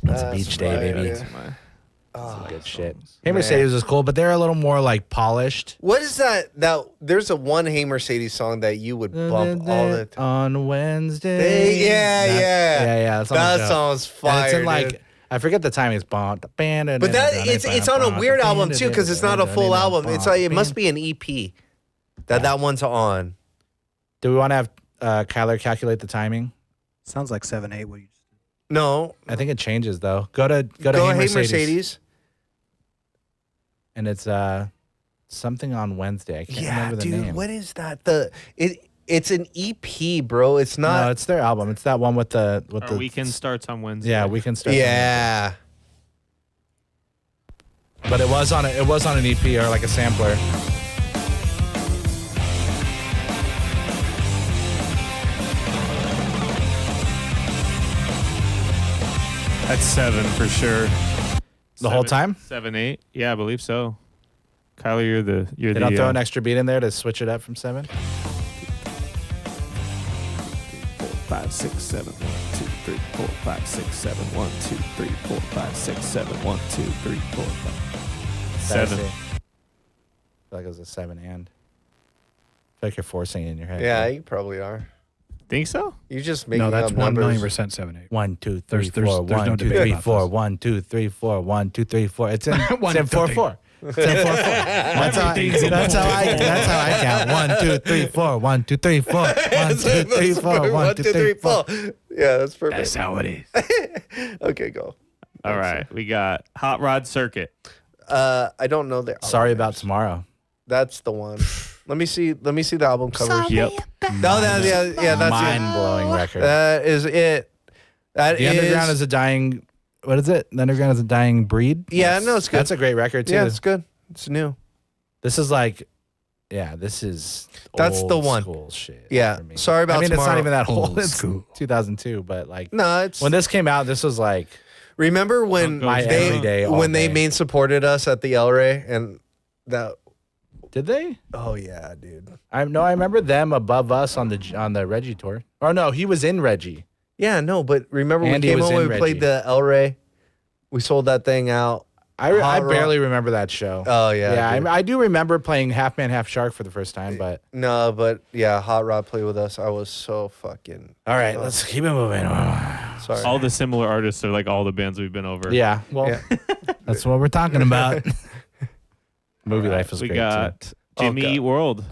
That's a beach day, baby. Yeah. Some good shit. Hey Mercedes was cool, but they're a little more like polished. What is that? There's a one Hey Mercedes song that you would bump all the time. On Wednesday. Yeah. That song's fire. And it's in like, I forget the time it's but it's on a weird album too, because it's not a full album. It's like it must be an EP that one's on. Do we want to have Kyler calculate the timing? Sounds like 7/8. What you just did. No, I think it changes though. Go to Hey Mercedes. And it's something on Wednesday. I can't remember the name. What is that? It's an EP, bro. It's not. No, it's their album. It's that one with the Our weekend starts on Wednesday. Yeah, weekend starts. Yeah. But it was on an EP or like a sampler. That's 7 for sure. The whole time? 7, 8. Yeah, I believe so. Kyler, you're the. They don't throw an extra beat in there to switch it up from 7? 4, 5, 6, 7, 1, 2, 3, 4, 5, 6, 7, 1, 2, 3, 4, 5, 6, 7, 1, 2, 3, 4, 5. 7. I feel like it was a 7 and. I feel like you're forcing it in your head. Yeah, you probably are. Think so? You just making No, that's up numbers. 1,000,000% 7, 8. 1, 2, 3, There's 4, no 1, 2, debate 3, about 4, this. 1, 2, 3, 4, 1, 2, 3, 4. It's in 4, 4. It's in 4, 4. That's how I count. 1, 2, 3, 4. 1, 2, 3, 4. 1, 2, 3, 4. 1, 2, 3, 4. Yeah, that's perfect. That's how it is. Okay, go. All right. We got Hot Rod Circuit. I don't know the. Sorry about tomorrow. That's the one. Let me see the album cover. Yep. No, that's Mind-blowing record. That is it. The Underground is a dying. What is it? The Underground is a dying breed. Yeah, no, it's good. That's a great record too. Yeah, it's good. It's new. This is like, yeah, this is. That's old the one. School shit. Yeah. for me. Sorry about I mean, tomorrow. it's not even that old. Old It's school. 2002, but like No, it's. when this came out, this was like Remember when My every day, all when they day. main supported us at the El Rey and that. Did they? Oh yeah, dude. I remember them above us on the Reggie tour. Or no, he was in Reggie. Yeah, no, but remember Andy we came was home in and we played Reggie. the El Rey. We sold that thing out. I Hot barely remember that show. Oh yeah. dude. I do remember playing Half Man Half Shark for the first time, but No, but yeah, Hot Rod played with us. I was so fucking. all right, let's keep it moving. Sorry. All the similar artists are like all the bands we've been over. Yeah, well, Yeah. that's what we're talking about. Movie life is We great got too. Jimmy God. Eat World.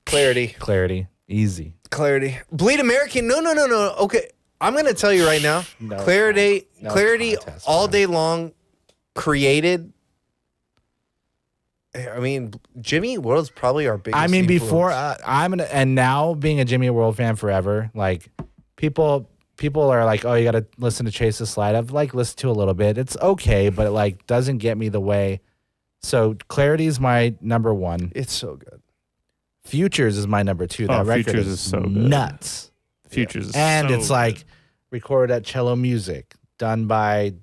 Clarity, easy. Clarity. Bleed American. No. Okay. I'm gonna tell you right now. No Clarity contest, all man. day long created. I mean, Jimmy World's probably our biggest. I mean, influence. before and now being a Jimmy World fan forever, like people are like, oh, you got to listen to Chase the Slide. I've like listened to a little bit. It's okay, but it like doesn't get me the way. So Clarity is my number 1. It's so good. Futures is my number 2. That Oh, record Futures is is so good. nuts. Futures is And so it's like good. recorded at Cello Music, done by.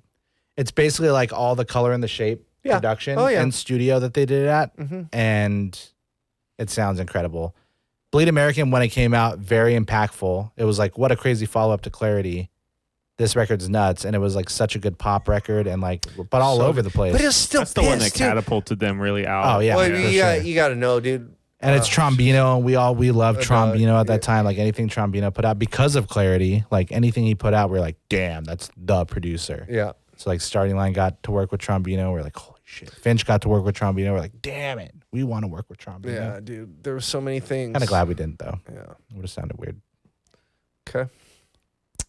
It's basically like all the Color and the Shape Yeah. production Oh, yeah. and studio that they did it at, Mm-hmm. and it sounds incredible. Bleed American, when it came out, very impactful. It was like, what a crazy follow up to Clarity. This record's nuts, and it was like such a good pop record, and like, but all So- over the place. But it's still that's the one that pissed, dude. catapulted them really out. Oh, yeah. Well, for you sure. got to know, dude. And it's Trombino, and we loved no, Trombino at that yeah. time. Like anything Trombino put out, because of Clarity, like anything he put out, we're like, damn, that's the producer. Yeah. So like Starting Line got to work with Trombino, we're like, holy shit. Finch got to work with Trombino, we're like, damn it, we want to work with Trombino. Yeah, dude. There were so many things. Kind of glad we didn't though. Yeah. It would have sounded weird. Okay.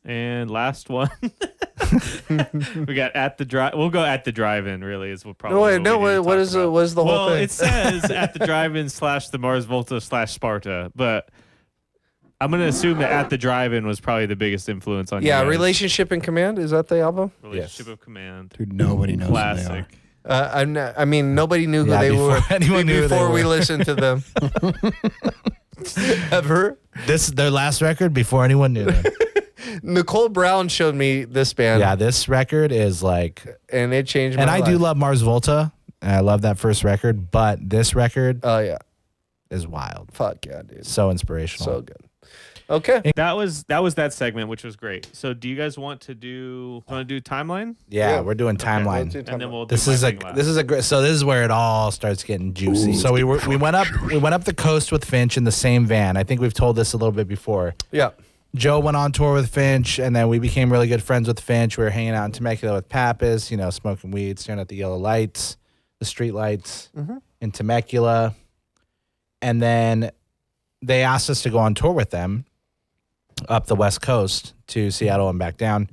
And last one, we got At the Drive. We'll go At the Drive-In. Really, is what probably. No, wait, what no, we need wait. to What talk is about. what is the whole Well, thing? it says At the Drive-In / the Mars Volta / Sparta, but I'm gonna assume that At the Drive-In was probably the biggest influence on. Yeah, you guys. Relationship in Command. Is that the album? Relationship of Command. Dude, nobody knows who they Classic. are. I'm not, I mean, nobody knew who Yeah, they before were anyone knew who they before we were. listened to them. Ever. This their last record before anyone knew them. Nicole Brown showed me this band. Yeah, this record is like, And it changed my and life. I do love Mars Volta. And I love that first record, but this record Oh, yeah. is wild. Fuck yeah, dude. So inspirational. So good. Okay. That was that segment, which was great. So, do you guys want to do timeline? Yeah, Yeah. we're doing timeline. And then we'll. This do is my a thing last. this is a great. So this is where it all starts getting juicy. So we went up the coast with Finch in the same van. I think we've told this a little bit before. Yeah. Joe went on tour with Finch, and then we became really good friends with Finch. We were hanging out in Temecula with Pappas, smoking weed, staring at the yellow lights, the street lights in Temecula. And then they asked us to go on tour with them up the West Coast to Seattle and back down.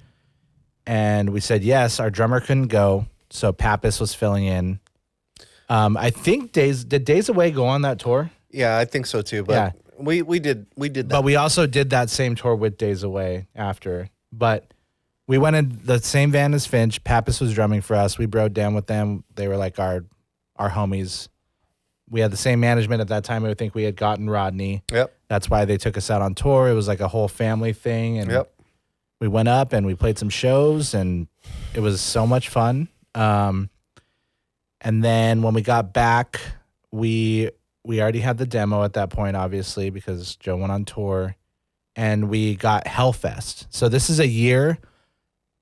And we said yes. Our drummer couldn't go, so Pappas was filling in. I think did Days Away go on that tour? Yeah, I think so too. But Yeah. We did that. But we also did that same tour with Days Away after. But we went in the same van as Finch. Pappas was drumming for us. We broke down with them. They were like our homies. We had the same management at that time. I think we had gotten Rodney. Yep. That's why they took us out on tour. It was like a whole family thing. And we went up and we played some shows, and it was so much fun. And then when we got back, we already had the demo at that point, obviously, because Joe went on tour. And we got Hellfest. So this is a year.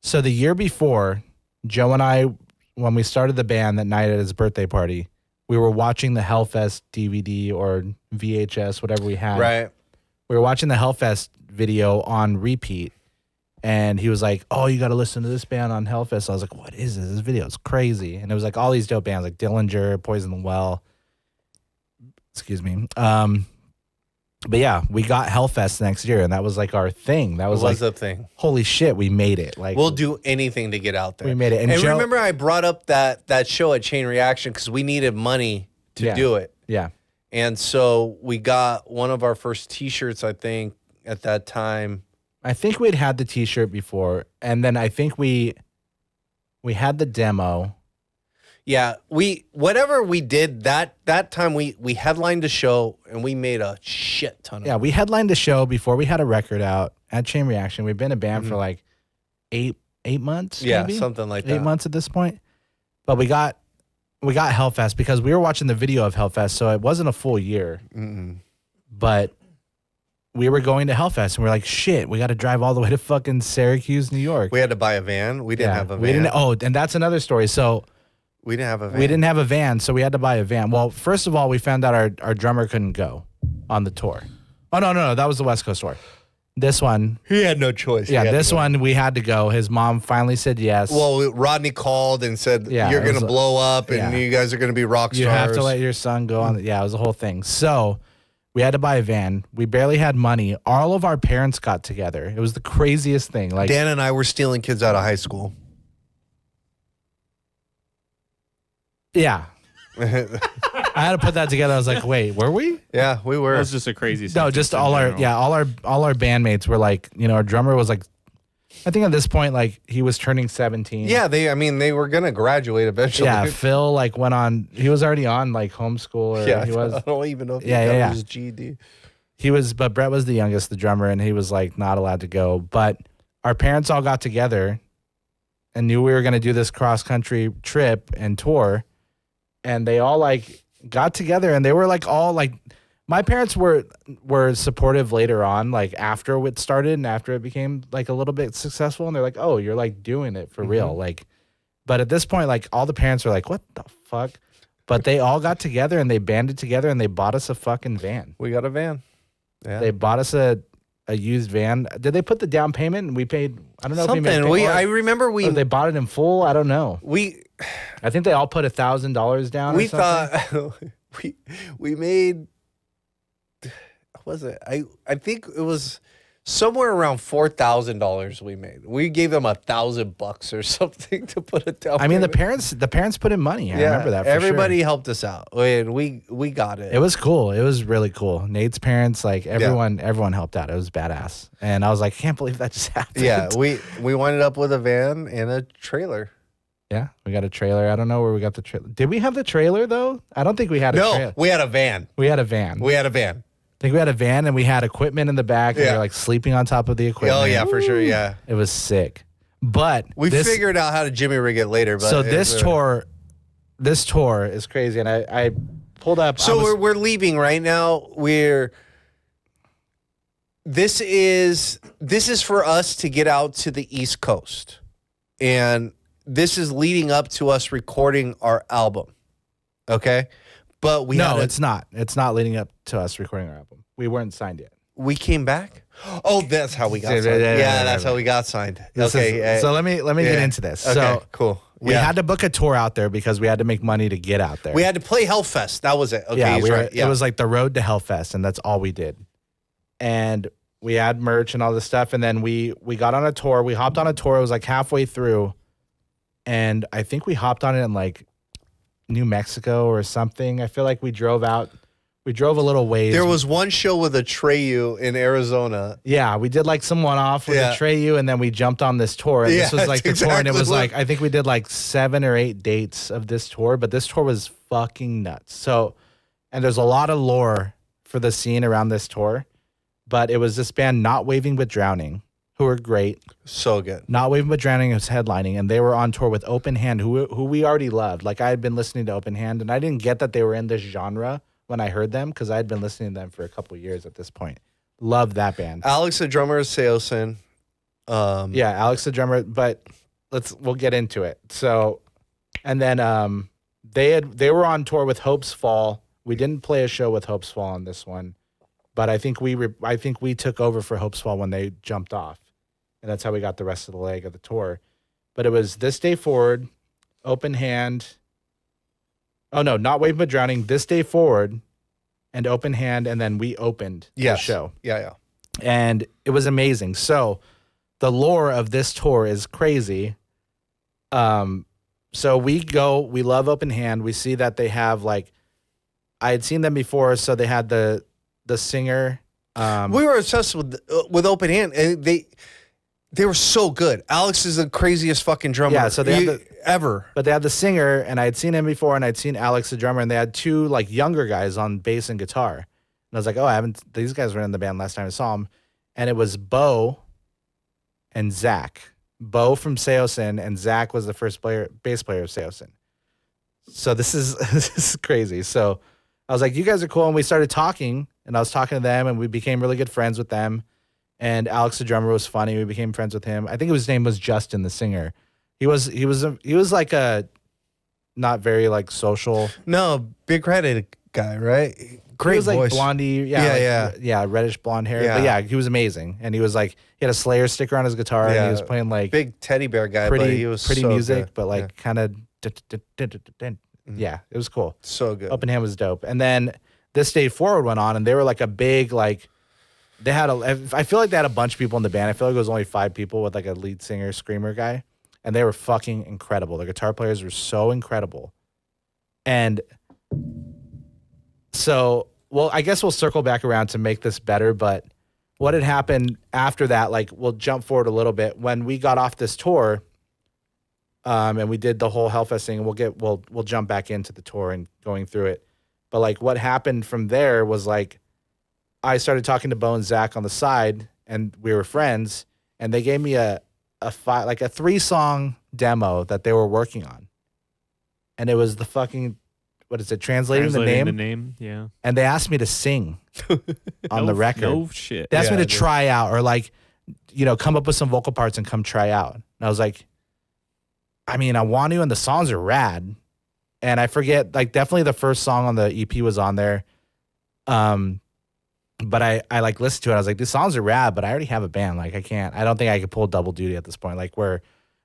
So the year before, Joe and I, when we started the band that night at his birthday party, we were watching the Hellfest DVD or VHS, whatever we had. Right. We were watching the Hellfest video on repeat. And he was like, oh, you got to listen to this band on Hellfest. I was like, what is this? This video is crazy. And it was like all these dope bands like Dillinger, Poison the Well. Excuse me. But yeah, we got Hellfest next year, and that was like our thing. That was like the thing. Holy shit, we made it! Like we'll do anything to get out there. We made it. And Joe, remember, I brought up that show at Chain Reaction because we needed money to do it. Yeah. And so we got one of our first T-shirts, I think, at that time. I think we'd had the T-shirt before, and then I think we had the demo. Yeah, whatever we did that time, we headlined a show and we made a shit ton of money. We headlined a show before we had a record out at Chain Reaction. We've been a band for like eight months. Yeah, maybe? something like that. 8 months at this point. But we got Hellfest because we were watching the video of Hellfest, so it wasn't a full year. But we were going to Hellfest and we're like, shit, we got to drive all the way to fucking Syracuse, New York. We had to buy a van. We didn't have a van. We didn't. Oh, and that's another story. So. We didn't have a van. We didn't have a van, so we had to buy a van. Well, first of all, we found out our drummer couldn't go on the tour. Oh, no. That was the West Coast tour. This one. He had no choice. Yeah, this one we had to go. His mom finally said yes. Well, Rodney called and said, you're going to blow up and you guys are going to be rock stars. You have to let your son go on. Yeah, it was a whole thing. So we had to buy a van. We barely had money. All of our parents got together. It was the craziest thing. Like Dan and I were stealing kids out of high school. Yeah. I had to put that together. I was like, wait, were we? Yeah, we were. That was just a crazy No, just all our bandmates were like, our drummer was like, I think at this point, like he was turning 17. Yeah, they were going to graduate eventually. Yeah, Phil like went on, he was already on like homeschool. Or he was. I don't even know if he got his GED. But Brett was the youngest, the drummer, and he was like not allowed to go. But our parents all got together and knew we were going to do this cross country trip and tour. And they all like got together and they were like all like, my parents were supportive later on, like after it started and after it became like a little bit successful. And they're like, oh, you're like doing it for real. Like, but at this point, like all the parents are like, what the fuck? But they all got together and they banded together and they bought us a fucking van. We got a van. Yeah. They bought us a used van. Did they put the down payment and we paid? I don't know something. If we made I remember they bought it in full. I don't know. I think they all put $1,000 down. We thought we made. What was it? I think it was somewhere around $4,000 we made. We gave them $1,000 or something to put it down. I mean, the parents put in money. I remember that. Everybody helped us out, and we got it. It was cool. It was really cool. Nate's parents, like everyone helped out. It was badass, and I was like, can't believe that just happened. Yeah, we winded up with a van and a trailer. Yeah, we got a trailer. I don't know where we got the trailer. Did we have the trailer though? I don't think we had a trailer. No, we had a van. We had a van. I think we had a van and we had equipment in the back and we were like sleeping on top of the equipment. Oh yeah, for sure. Yeah, it was sick. But we figured out how to Jimmy rig it later. But so this tour is crazy, and I pulled up. So we're leaving right now. This is for us to get out to the East Coast, and this is leading up to us recording our album. Okay. But it's not. It's not leading up to us recording our album. We weren't signed yet. We came back? Oh, that's how we got signed. Yeah, that's how we got signed. Okay. So let me get into this. Okay, so cool. We had to book a tour out there because we had to make money to get out there. We had to play Hellfest. That was it. Okay, right. It was like the road to Hellfest, and that's all we did. And we had merch and all this stuff, and then we got on a tour. We hopped on a tour. It was like halfway through, and I think we hopped on it in like New Mexico or something. I feel like we drove out We drove a little ways. There was one show with Atreyu in Arizona. Yeah, we did like some one-off with Atreyu, and then we jumped on this tour. And this was like the tour, and it was like, I think we did like 7 or 8 dates of this tour, but this tour was fucking nuts. So, and there's a lot of lore for the scene around this tour, but it was this band, Not Waving But Drowning, who were great. So good. Not Waving But Drowning was headlining, and they were on tour with Open Hand, who we already loved. Like, I had been listening to Open Hand, and I didn't get that they were in this genre when I heard them, because I had been listening to them for a couple of years at this point. Love that band. Alex, the drummer, is Seosin. Yeah, Alex, the drummer, but we'll get into it. So, and then they were on tour with Hope's Fall. We didn't play a show with Hope's Fall on this one, but I think we took over for Hope's Fall when they jumped off, and that's how we got the rest of the leg of the tour. But it was This Day Forward, Open Hand. Oh no, Not Waving But Drowning, This Day Forward, and Open Hand, and then we opened the show. Yeah. And it was amazing. So the lore of this tour is crazy. So we love Open Hand. We see that they have like, I had seen them before, so they had the singer. We were obsessed with Open Hand, and they were so good. Alex is the craziest fucking drummer so they had ever. But they had the singer, and I had seen him before, and I'd seen Alex, the drummer, and they had 2 like younger guys on bass and guitar. And I was like, these guys were in the band last time I saw them. And it was Bo and Zach. Bo from Seosin, and Zach was the first bass player of Seosin. So this is crazy. So I was like, you guys are cool. And we started talking, and I was talking to them, and we became really good friends with them. And Alex, the drummer, was funny. We became friends with him. I think his name was Justin, the singer. He was like a not very like social. No, big redheaded guy, right? Great he was voice. Like blondie, reddish blonde hair. Yeah. But yeah, he was amazing. And he was like, he had a Slayer sticker on his guitar, and he was playing like big teddy bear guy. Pretty, but he was pretty so music, good. but like kind of. Yeah, it was cool. So good. Open Hand was dope. And then This Day Forward went on, and they were like a big like. They had I feel like they had a bunch of people in the band. I feel like it was only 5 people with like a lead singer, screamer guy. And they were fucking incredible. The guitar players were so incredible. And so, well, I guess we'll circle back around to make this better. But what had happened after that, like we'll jump forward a little bit. When we got off this tour, and we did the whole Hellfest thing, we'll jump back into the tour and going through it. But like what happened from there was like, I started talking to Bo and Zach on the side, and we were friends, and they gave me a 3-song demo that they were working on. And it was the fucking, what is it, translating the name? Yeah. And they asked me to sing on the record. No shit. They asked me to try out, or like, come up with some vocal parts and come try out. And I was like, I mean, I want to, and the songs are rad. And I forget, like, definitely the first song on the EP was on there. But I like listened to it. I was like, these songs are rad, but I already have a band. Like, I don't think I could pull double duty at this point. Like, I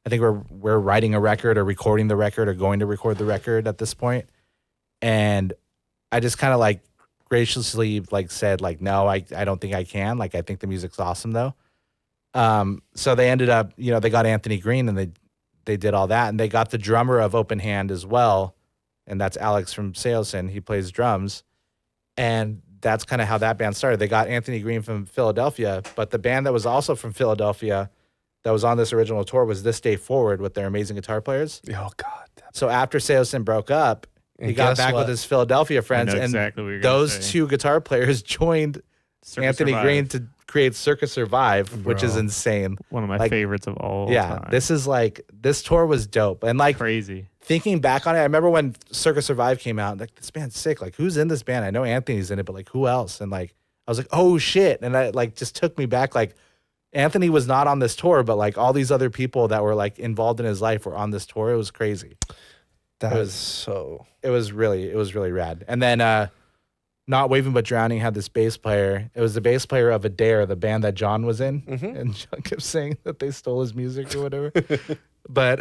think we're writing a record or recording the record or going to record the record at this point. And I just kind of like graciously like said like, no, I don't think I can. Like, I think the music's awesome though. So they ended up, they got Anthony Green, and they did all that, and they got the drummer of Open Hand as well. And that's Alex from Seosin. He plays drums. And that's kind of how that band started. They got Anthony Green from Philadelphia, but the band that was also from Philadelphia that was on this original tour was This Day Forward with their amazing guitar players. Oh, God. So after Seosin broke up, he got back with his Philadelphia friends, and those 2 guitar players joined Anthony Green to create Circus Survive, which is insane. One of my favorites of all time. This tour was dope. And like crazy. Thinking back on it, I remember when Circus Survive came out, like, this band's sick. Like, who's in this band? I know Anthony's in it, but like, who else? And like, I was like, oh shit. And I like just took me back. Like, Anthony was not on this tour, but like all these other people that were like involved in his life were on this tour. It was crazy. It was really rad. And then Not Waving But Drowning had this bass player. It was the bass player of Adair, the band that John was in. Mm-hmm. And John kept saying that they stole his music or whatever. But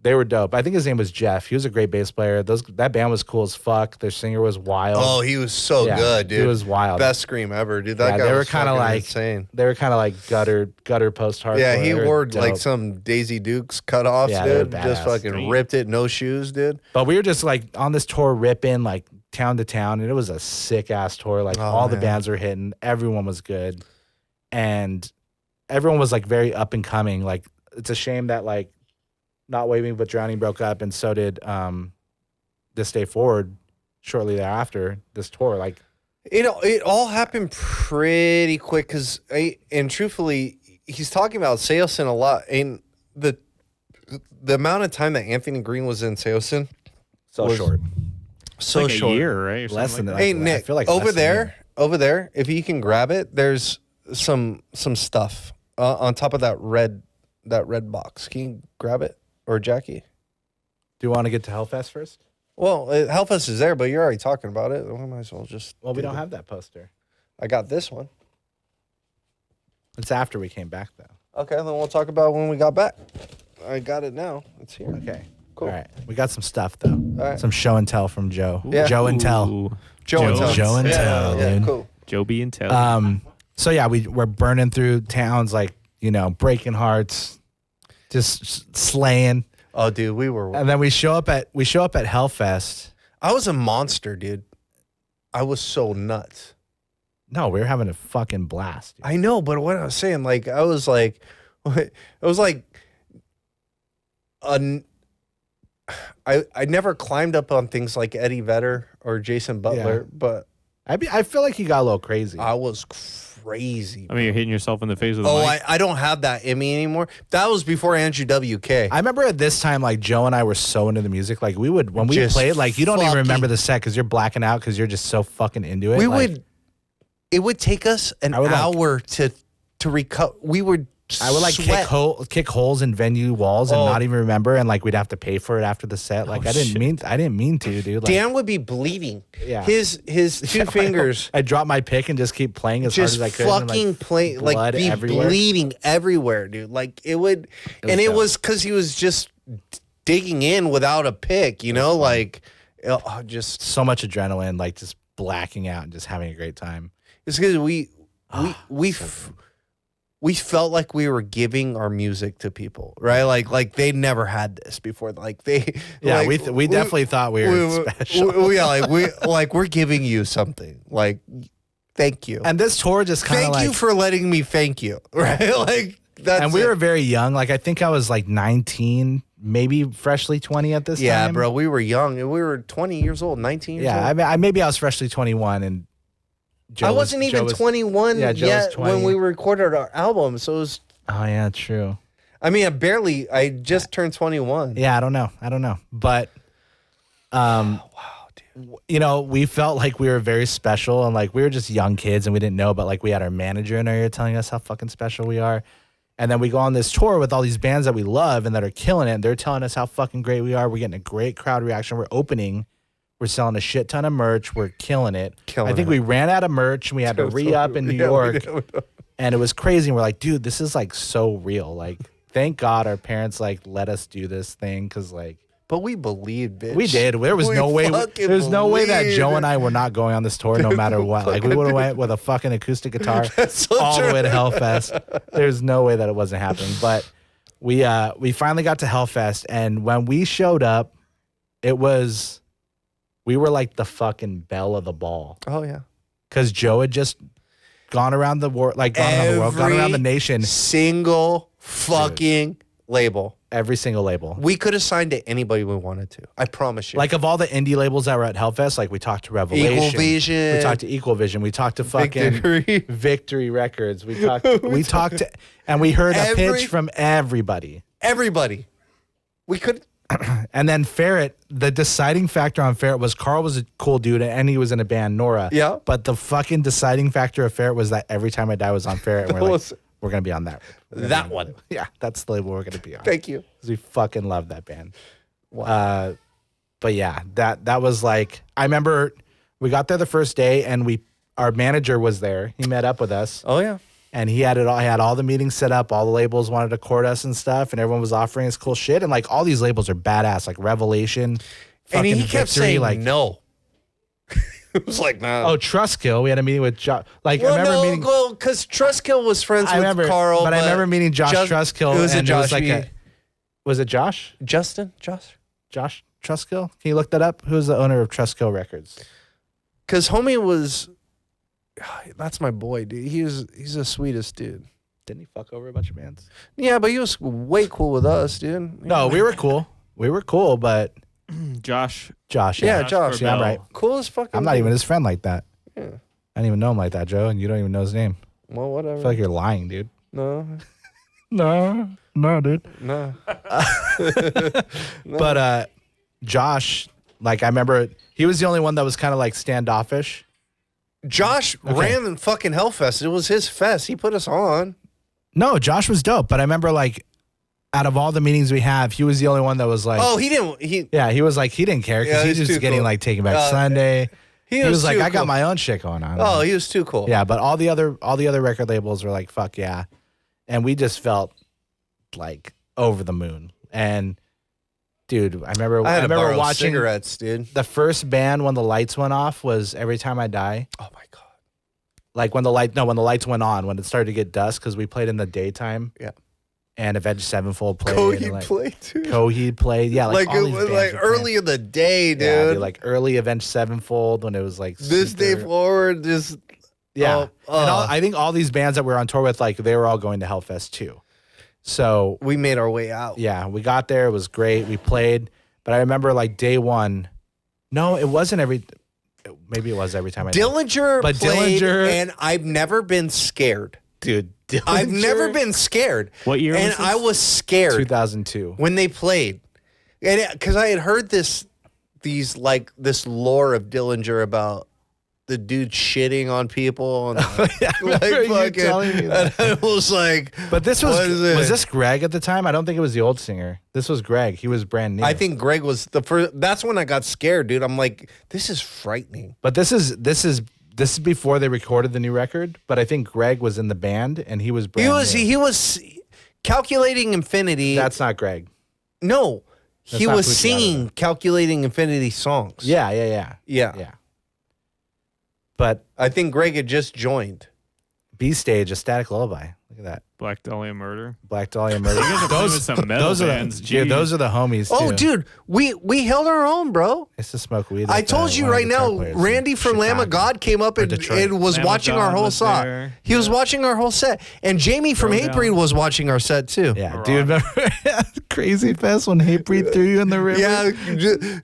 they were dope. I think his name was Jeff. He was a great bass player. That band was cool as fuck. Their singer was wild. Oh, he was so good, dude. He was wild. Best scream ever, dude. That guy they were was kind of like insane. They were kind of like gutter post-hardcore. Yeah, he wore like some Daisy Dukes cutoffs, dude. Just fucking ripped it, no shoes, dude. But we were just like on this tour ripping, like town to town, and it was a sick ass tour. Like all the bands were hitting, everyone was good, and everyone was like very up and coming. Like it's a shame that like Not Waving But Drowning broke up, and so did This Day Forward shortly thereafter. This tour, like it all happened pretty quick and truthfully, he's talking about Seosin a lot, and the amount of time that Anthony Green was in Seosin was short. So like short. A year, right? Less than that. Hey Nick, I feel like over there, if you can grab it, there's some stuff on top of that red box. Can you grab it, or Jackie? Do you want to get to Hellfest first? Well, Hellfest is there, but you're already talking about it. We might as well just. Well, we don't have that poster. I got this one. It's after we came back, though. Okay, then we'll talk about when we got back. I got it now. It's here. Okay. Cool. All right. We got some stuff, though. All right. Some show and tell from Joe. Yeah. Joe and tell. Ooh. Joe and tell. Joe and tell, Yeah, dude. cool. Joby and Tell. So, yeah, we're burning through towns, like, breaking hearts, just slaying. Oh, dude, we were. And then we show up at Hellfest. I was a monster, dude. I was so nuts. No, we were having a fucking blast. Dude. I know, but what I was saying, like, I was like, it was like, I never climbed up on things like Eddie Vedder or Jason Butler, but I feel like he got a little crazy. I was crazy. I mean, you're hitting yourself in the face with the mic. I don't have that in me anymore. That was before Andrew WK. I remember at this time, like Joe and I were so into the music. Like we would, when we Just played, like you don't even fucking- remember the set because you're blacking out because you're just so fucking into it. It would take us an hour to recover. I would like kick holes in venue walls and not even remember, and like we'd have to pay for it after the set. Like I didn't mean to, dude. Like, Dan would be bleeding. Yeah. His two fingers. I drop my pick and just keep playing as Just hard as I could. fucking and, play, like blood be everywhere. bleeding everywhere, dude. Like it would, and it dope. was because he was just digging in without a pick, like just. So much adrenaline, like just blacking out and just having a great time. It's because we felt like we were giving our music to people, right? Like they never had this before. Like they, Yeah, like, we definitely thought we were special. We're giving you something. Like, thank you, And this tour just kind of thank like, you for letting me thank you, right? Like that's. and we it. were very young. Like I think I was like 19, maybe freshly 20 at this time. Yeah, bro, we were young. We were 20 years old, 19 years old. Yeah, maybe I was freshly 21 and I wasn't even 21 Joe was yet 20. when we recorded our album. So it was. Oh yeah, true. I mean, I just turned 21. Yeah, I don't know. But Wow, dude. We felt like we were very special and like we were just young kids and we didn't know, but like we had our manager in our ear telling us how fucking special we are. And then we go on this tour with all these bands that we love and that are killing it. And they're telling us how fucking great we are. We're getting a great crowd reaction. We're opening. We're selling a shit ton of merch. We're killing it. I think we ran out of merch and we had to re-up in New York. And it was crazy. And we're like, dude, this is like so real. Like, thank God our parents like let us do this thing because like. But we believed, bitch. We did. There was no way. There's no way that Joe and I were not going on this tour no matter what. Like we would have went with a fucking acoustic guitar all the way to Hellfest. There's no way that it wasn't happening. But we finally got to Hellfest, and when we showed up, we were like the fucking belle of the ball. Oh yeah. Because Joe had just gone around the world, gone around the nation. Single fucking label. Every single label. We could have signed to anybody we wanted to. I promise you. Like of all the indie labels that were at Hellfest, like we talked to Revelation. Equal Vision. We talked to Equal Vision. We talked to fucking Victory Records. We talked to, and we heard a pitch from everybody. Everybody. We could. And then Ferret, the deciding factor on Ferret was Carl was a cool dude and he was in a band, Nora. Yeah. But the fucking deciding factor of Ferret was that Every Time I Die was on Ferret. And we're like, we're going to be on that. That one. Yeah, that's the label we're going to be on. Thank you. Because we fucking love that band. Wow. But yeah, that was like, I remember we got there the first day and our manager was there. He met up with us. Oh yeah. And he had it all. He had all the meetings set up. All the labels wanted to court us and stuff, and everyone was offering us cool shit. And like all these labels are badass, like Revelation. And he kept saying like no. It was like, nah. Oh, Trustkill. We had a meeting with Josh. Like well, I remember meeting. Well, because Trustkill was friends with Carl. But I remember meeting Josh Trustkill. It was and Josh. It was like was it Josh? Justin? Josh Trustkill? Can you look that up? Who's the owner of Trustkill Records? Because homie was, that's my boy, dude. He's the sweetest dude. Didn't he fuck over a bunch of bands? Yeah, but he was way cool with us, dude. No, we were cool. We were cool, but Josh. Yeah, Josh. Yeah, I'm right. Cool as fucking. I'm not even his friend like that. Yeah. I don't even know him like that, Joe, and you don't even know his name. Well, whatever. I feel like you're lying, dude. No. No, dude. No. But Josh, like I remember he was the only one that was kind of like standoffish. Josh ran in fucking Hellfest. It was his fest. He put us on. No, Josh was dope, but I remember like out of all the meetings we have, he was the only one that was like, Oh, he didn't. he was like, he didn't care because Yeah, he he's was too just getting cool. like Taking Back Sunday. He was like, too I got cool. my own shit going on. Oh, he was too cool. Yeah, but all the other record labels were like, fuck yeah. And we just felt like over the moon. And dude, I remember borrow watching cigarettes, dude. the first band when the lights went off was Every Time I Die. Oh my god. Like when the lights went on, when it started to get dusk, because we played in the daytime. Yeah. And Avenged Sevenfold played. Coheed played too. Coheed played. Yeah, like Like all it these was bands like were early playing. in the day, dude. Yeah, dude, like early Avenged Sevenfold when it was like This day super- forward, just Yeah. Oh, And I think all these bands that we were on tour with, like they were all going to Hellfest too. So we made our way out. yeah, we got there. It was great. We played, but I remember like day one. No, it wasn't maybe it was Every Time I Die. Dillinger But played, Dillinger- and I've never been scared. Dude, I've Dillinger- never been scared. What year And was this? I was scared 2002. when they played, and because I had heard this lore of Dillinger about the dude shitting on people and Yeah, I remember you telling me that. and I was like, But this what is it? was this Greg at the time? I don't think it was the old singer. This was Greg. He was brand new. I think Greg was the first. That's when I got scared, dude. I'm like, this is frightening. But this is before they recorded the new record. But I think Greg was in the band and he was brand new. He was calculating infinity. That's not Greg. No, he not was Pucciato, singing calculating infinity songs. Yeah. Yeah. But I think Greg had just joined. B Stage, A Static Lullaby. Look at that. Black Dahlia Murder. Black Dahlia Murder. You guys are playing with some metal those bands. are those are the homies. Oh, too. dude, we held our own, bro. I used to smoke weed. I with, told you one of right the guitar now, players in Randy from Lamb of Chicago. God came up Or and Detroit. was Lamb of watching our God whole was set. there. He was watching our whole set. And Jamie from Throwdown. Hatebreed was watching our set too. Yeah, dude. Remember Crazy Fest when Hatebreed threw you in the river? Yeah,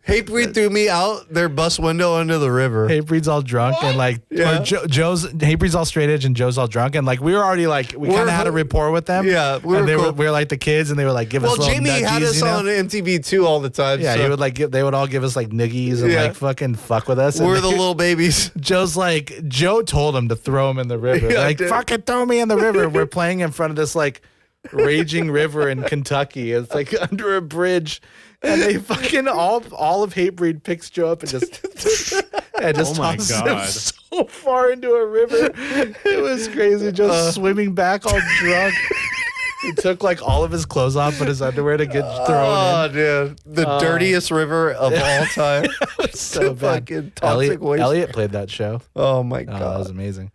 Hatebreed threw me out their bus window into the river. Hatebreed's all drunk and like Yeah. or Joe's Hatebreed's all straight edge and Joe's all drunk and like we were already like we kind of had a rapport with them. Yeah, we and were they cool. we were like the kids and they were like give us Well, little Jamie had nudgies, us you know? on MTV2 all the time. Yeah, so he would like they would all give us like noogies and Yeah. like fucking fuck with us. And we're the they- little babies. Joe's like Joe told him to throw him in the river. Yeah, Like dude. fucking throw me in the river. We're playing in front of this like raging river in Kentucky. It's like under a bridge, and they fucking all of Hatebreed picks Joe up and just Oh my tosses him God. so far into a river. It was crazy. Just swimming back all drunk. He took like all of his clothes off, but his underwear to get thrown Oh, in. dude. The dirtiest river of all time. So bad. Fucking toxic waste. Elliot played that show. Oh, my Oh, that God. was amazing.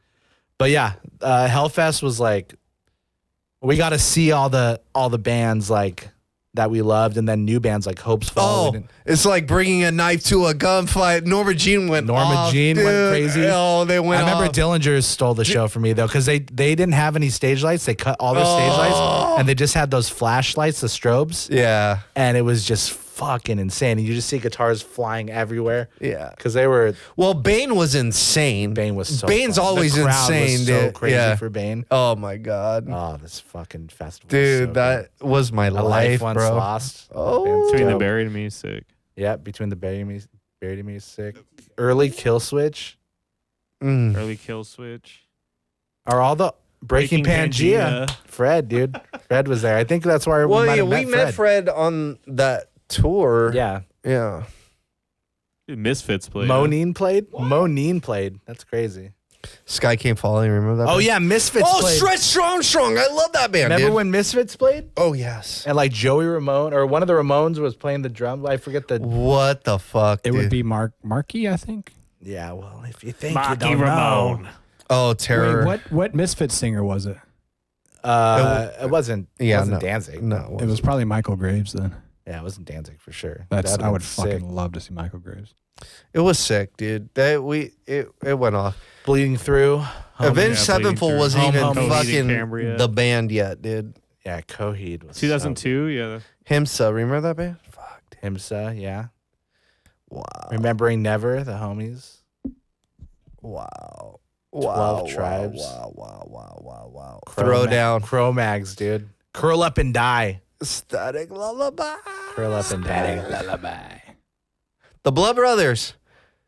But yeah, Hellfest was like we got to see all the bands like that we loved, and then new bands like Hope's Fall. Oh, it's like bringing a knife to a gunfight. Norma Jean went off, Jean went dude. crazy. Oh, they went I remember off. Dillinger stole the show for me though, because they didn't have any stage lights. They cut all their stage lights, and they just had those flashlights, the strobes, Yeah. and it was just fucking insane. And you just see guitars flying everywhere. Yeah. Because they were. Well, Bane was insane. Bane was so. Bane's fun. always the crowd insane, was so dude. crazy Yeah. for Bane. Oh, my God. Oh, this fucking festival, was Dude, so that was my good. A life, life once bro. lost. Oh. Between the dope. Buried and Me, sick. Yeah, between the Buried Me sick. Early Kill Switch. Mm. Early Kill Switch. Are all the Breaking Pangea? Fred, dude. Fred was there. I think that's why Well, we might yeah, have we met Fred on that tour. Yeah. Yeah. Dude, Misfits played. Moneen played? Moneen played. That's crazy. Sky Came Falling, remember that? Oh, band? yeah, Misfits Oh, played. Stretch Strong. I love that band, Remember dude. when Misfits played? Oh, yes. And like Joey Ramone, or one of the Ramones was playing the drum. I forget the. What the fuck, It dude? would be Marky, I think. Yeah, well, if you think Marky you don't Ramone. know. Oh, Terror. Wait, what Misfits singer was it? It wasn't. Yeah, it wasn't no. Danzig. No. It was probably Michael Graves then. Yeah, it wasn't Danzig for sure. That's That'd I would been fucking sick. love to see Michael Graves. It was sick, dude. It went off. Bleeding Through. Avenged Sevenfold wasn't even Home, fucking Cambria. the band yet, dude. Yeah, Coheed was 2002, yeah. Himsa, remember that band? Fuck, dude. Himsa, yeah. Wow. Remembering Never, the homies. Wow. 12 Tribes. Wow. Throw down. Cro-Mags, dude. Curl Up and Die. Static Lullaby. Curl Up and Die. Lullaby. The Blood Brothers.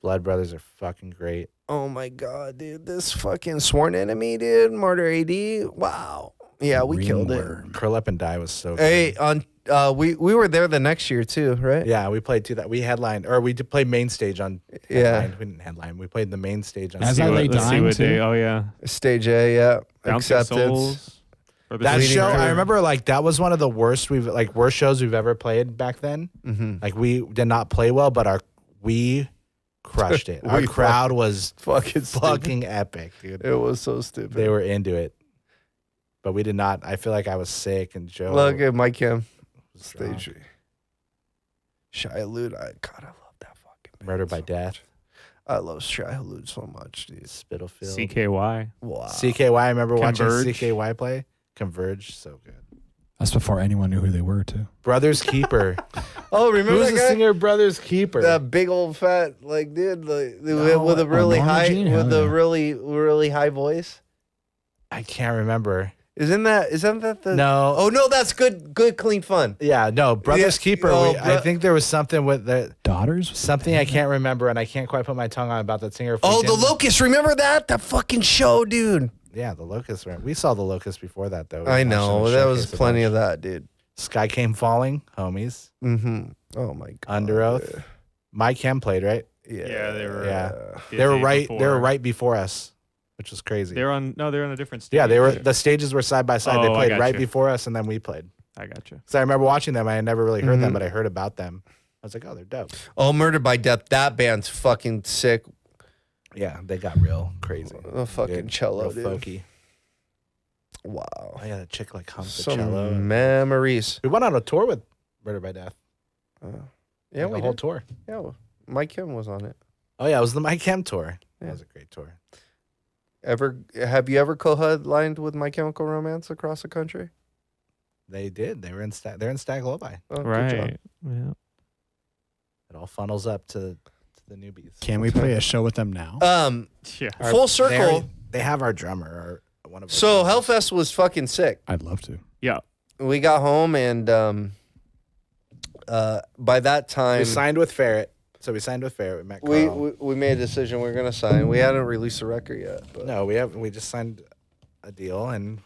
Blood Brothers are fucking great. Oh my god, dude. This fucking Sworn Enemy, dude. Martyr AD. Wow. Yeah, we killed it. Curl Up and Die was so good. Hey, on we were there the next year too, right? Yeah, we played that. We headlined, or we did play main stage on. Yeah. We didn't headline. We played the main stage on. As I Lay Dying, too. Oh, yeah. Stage A, yeah. Bouncing Acceptance. Souls. Or the That Bleeding show, River. I remember, like that was one of the worst worst shows we've ever played back then. Mm-hmm. Like we did not play well, but we crushed it. Our We crowd was Fucking epic, dude. It was so stupid. They were into it, but we did not. I feel like I was sick, and Joe. Look at Mike Kim. was drunk. Stage. Shia Hulud. God, I love that fucking band Murder by so Death. much. I love Shia Hulud so much, dude. Spittlefield. CKY. Wow. CKY. I remember Converge. watching CKY play. Converge, so good. That's before anyone knew who they were, too. Brothers Keeper. Oh, remember Who's that the guy? singer? Brothers Keeper. That big old fat, like, dude, like, No, with a really Norma high, Jean? with Hell a yeah. really high voice. I can't remember. Isn't that the? No. Oh no, that's good, clean fun. Yeah, no. Brothers Yeah, Keeper. oh, I think there was something with the Daughters? something I can't remember, and I can't quite put my tongue on about that singer. If we Oh, the didn't- Locust. Remember that? That fucking show, dude. Yeah, the Locust. We saw the Locust before that, though. We I watched them know. at That was Showcase a plenty bunch. of that, dude. Sky Came Falling, homies. Mm-hmm. Oh my god. Under Oath. Mike Hem played, right? Yeah, they were. Yeah. the They were day right. before. They were right before us, which was crazy. They're on a different stage. Yeah, they were. The stages were side by side. They Oh, I played gotcha. right before us, and then we played. I got you. So I remember watching them. I had never really heard them, Mhm. but I heard about them. I was like, oh, they're dope. Oh, Murder by Death. That band's fucking sick. Yeah, they got real crazy. A fucking Dude, cello, real dude. folky. Wow. Oh yeah, the chick like hummed the Some cello. memories. We went on a tour with Murder by Death. Yeah, Like we a whole did. tour. Yeah, Mike Kim was on it. Oh yeah, it was the Mike Hem tour. Yeah. That was a great tour. Have you ever co-headlined with My Chemical Romance across the country? They did. They're in Stag Lullaby. Oh, good job. Right. Yeah. It all funnels up to the newbies. Can we play a show with them now? Yeah. Our- Full circle. They have our drummer. One of our So drummers. Hellfest was fucking sick. I'd love to. Yeah. We got home and by that time We signed with Ferret. So we signed with Ferret. We met we Carl. we made a decision we are gonna sign. We hadn't released a record yet, but No, we haven't. We just signed a deal, and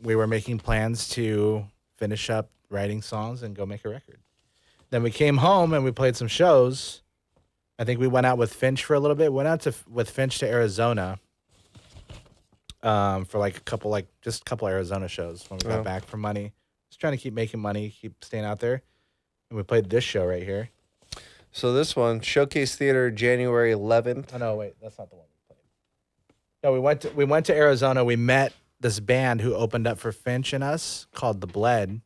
we were making plans to finish up writing songs and go make a record. Then we came home and we played some shows. I think we went out with Finch for a little bit. Went out with Finch to Arizona. For like a couple Arizona shows when we got Oh. back from money. Just trying to keep making money, keep staying out there. And we played this show right here. so this one, Showcase Theater, January 11th. Oh no, wait, that's not the one we played. No, we went to Arizona. We met this band who opened up for Finch and us called The Bled,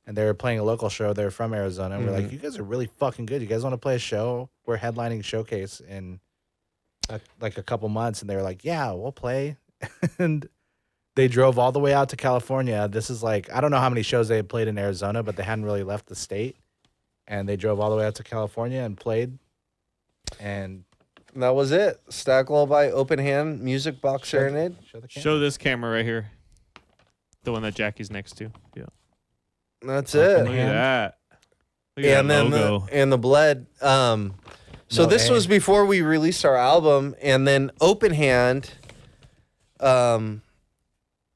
and they were playing a local show. They're from Arizona. And we're like, you guys are really fucking good. You guys want to play a show? We're headlining Showcase in like a couple months, and they were like, yeah, we'll play. And they drove all the way out to California. This is like, I don't know how many shows they had played in Arizona, but they hadn't really left the state. And they drove all the way out to California and played. And And that was it. Stack Lullaby, Open Hand, Music Box Serenade. show the camera. Show this camera right here. The one that Jackie's next to. Yeah. That's Look it. at that. Look at And that then logo. the Bled. So No this A. was before we released our album, and then Open Hand.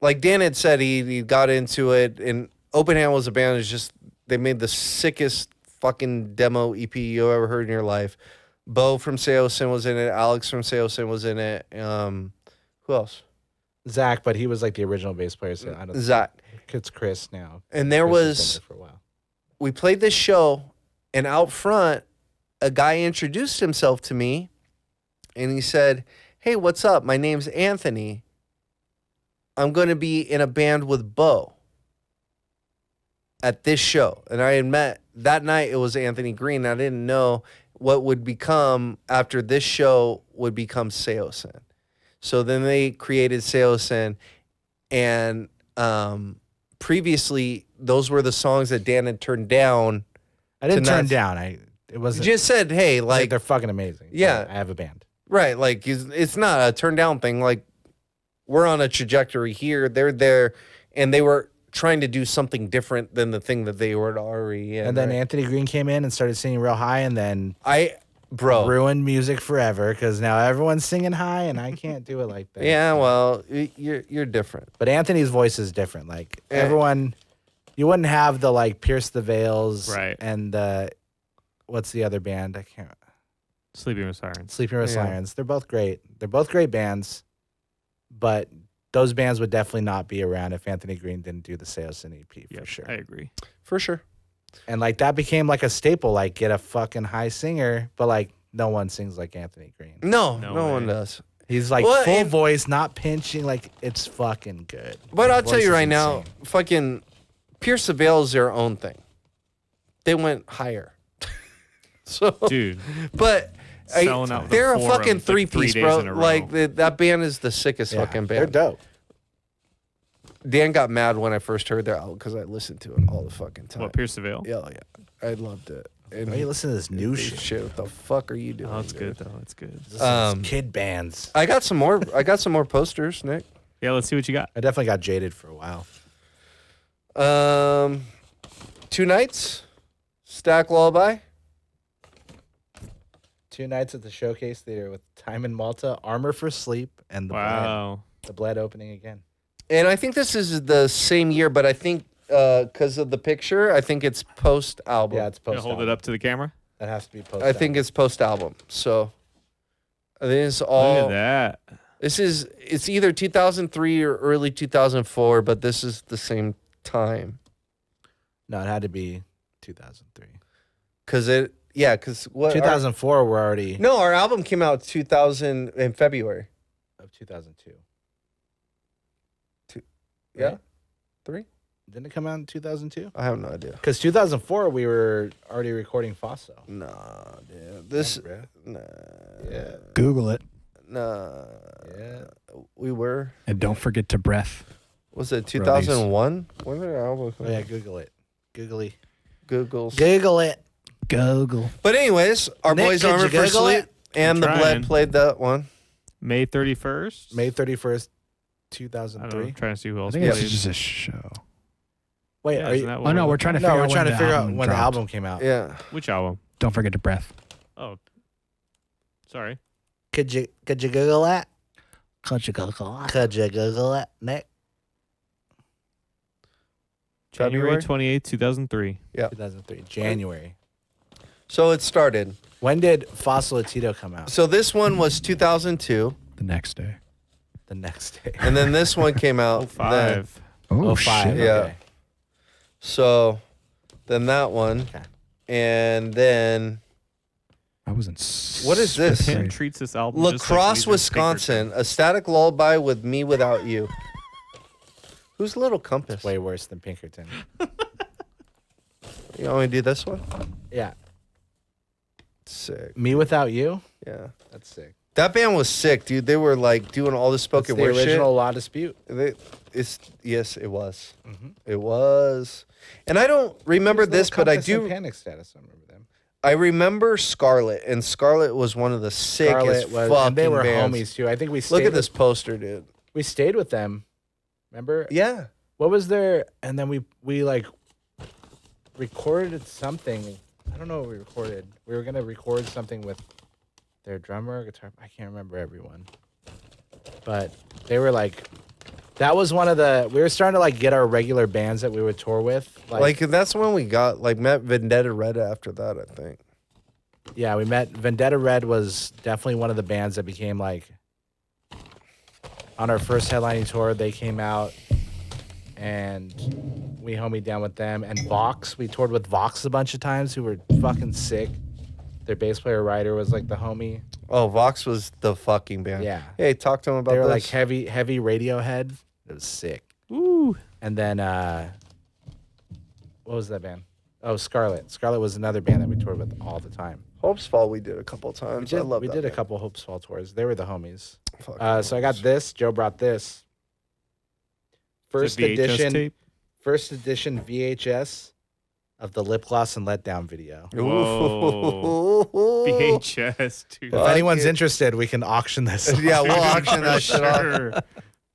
Like Dan had said, he got into it, and Open Hand was a band that's just they made the sickest fucking demo EP you ever heard in your life. Bo from Seosin was in it. Alex from Seosin was in it. Who else? Zach, but he was like the original bass player. So I don't. Zach. It's Chris now. And there Chris has was been there for a while. we played this show, and out front, a guy introduced himself to me, and he said, "Hey, what's up? My name's Anthony. I'm going to be in a band with Bo at this show." And I had met that night. It was Anthony Green. I didn't know. what would become after this show would become Seosin. So then they created Seosin, and previously those were the songs that Dan had turned down. I didn't turn down. It wasn't. Just said, hey, like they're fucking amazing. Yeah, I have a band. Right, like it's not a turn down thing. Like we're on a trajectory here. They're there, and they were trying to do something different than the thing that they were already in. And then Anthony Green came in and started singing real high, and then ruined music forever because now everyone's singing high, and I can't do it like that. Yeah, well, you're different. But Anthony's voice is different. Like everyone, you wouldn't have the like Pierce the Veils, right? And what's the other band? I can't. Sleeping with Sirens. Sleeping with Sirens. They're both great. They're both great bands, but those bands would definitely not be around if Anthony Green didn't do the Seosin EP for sure. I agree. For sure. And like that became like a staple, like get a fucking high singer, but like no one sings like Anthony Green. No one does. He's like full voice, not pinching, like it's fucking good. But I'll tell you right now, fucking Pierce the Veil is their own thing. They went higher. So dude. But they're a fucking three-piece, bro. Like that band is the sickest fucking band. They're dope. Dan got mad when I first heard their album because I listened to it all the fucking time. What, Pierce the Veil? Yeah, I loved it. And why you listen to this new shit? What the fuck are you doing? Oh, it's good though. It's good. Kid bands. I got some more. I got some more posters, Nick. Yeah, let's see what you got. I definitely got jaded for a while. 2 nights. Stack Lullaby. 2 nights at the Showcase Theater with Time in Malta, Armor for Sleep, and the Bled opening again. And I think this is the same year, but I think because of the picture, I think it's post album. Yeah, it's post. Hold it up to the camera. That has to be post. I think it's post album. So I think it's all. Look at that. It's either 2003 or early 2004, but this is the same time. No, it had to be 2003. Because what 2004 we're already. No, our album came out in February of 2002. Yeah, right? 3. Didn't it come out in 2002? I have no idea. Because 2004 we were already recording Fosso. Nah, dude. Nah. Yeah. Google it. Nah. Yeah. We were. And don't forget to breath. Was it 2001? When did our album come out? Oh yeah, Google it. Googly. Googles. Google it. Google. But anyways, our Nick, boys Armor for Sleep and the Bled played that one. May 31st. May 31st, I 2003. am trying to see who else I think played. it's just a show. Wait, Yeah, are isn't you? that what Oh no, we're trying to figure out. We're trying to figure out album when the dropped. album came out. Yeah. Which album? Don't forget to breath. Oh, sorry. Could you Google that? Could you Google it? Could you Google it, Nick? January 28th, 2003. Yeah. 2003, January. So it started. When did Fossil Tito come out? So this one was 2002, The next day. The next day. and then this one came out. 05. Oh, 05. shit. Yeah. Okay. So then that one, Okay. and then I was in. What is this? sixth Tim grade. treats this album just like Lacrosse, Weezer Wisconsin, a static lullaby with me without you. Who's Little Compass? Way worse than Pinkerton. You want me to do this one? Yeah. Sick. Me Without You? Yeah. That's sick. That band was sick, dude. They were like doing all this spoken That's the word shit. original Law Dispute. Yes, it was. Mhm. It was. And I don't remember this, but I do. Panic Status. I remember them. I remember Scarlet, and Scarlet was one of the sickest fucking and they were bands. homies too. I think we stayed Look at with- this poster, dude. We stayed with them. Remember? Yeah. What was there? And then we like recorded something. I don't know what we recorded. We were gonna record something with their drummer, guitar. I can't remember everyone, but they were like, that was one of the. We were starting to like get our regular bands that we would tour with. Like that's when we got met Vendetta Red after that, I think. Yeah, we met Vendetta Red was definitely one of the bands that became like. On our first headlining tour, they came out, and we homied down with them. And Vox, we toured with Vox a bunch of times, who were fucking sick. Their bass player Ryder was like the homie. Oh, Vox was the fucking band. Yeah. Hey, talk to him about They were this. like heavy Radiohead. It was sick. Ooh. And then what was that band? Oh, Scarlet. Scarlet was another band that we toured with all the time. Hopesfall we did a couple times. I love we that did a band. couple Hopesfall tours. They were the homies. Fucking So I got homies. this. Joe brought this. Is it VHS tape? First edition VHS of the Lip Gloss and Letdown video. Whoa. VHS, dude. If anyone's interested, we can auction this. Yeah, we'll auction that shit off. Sure.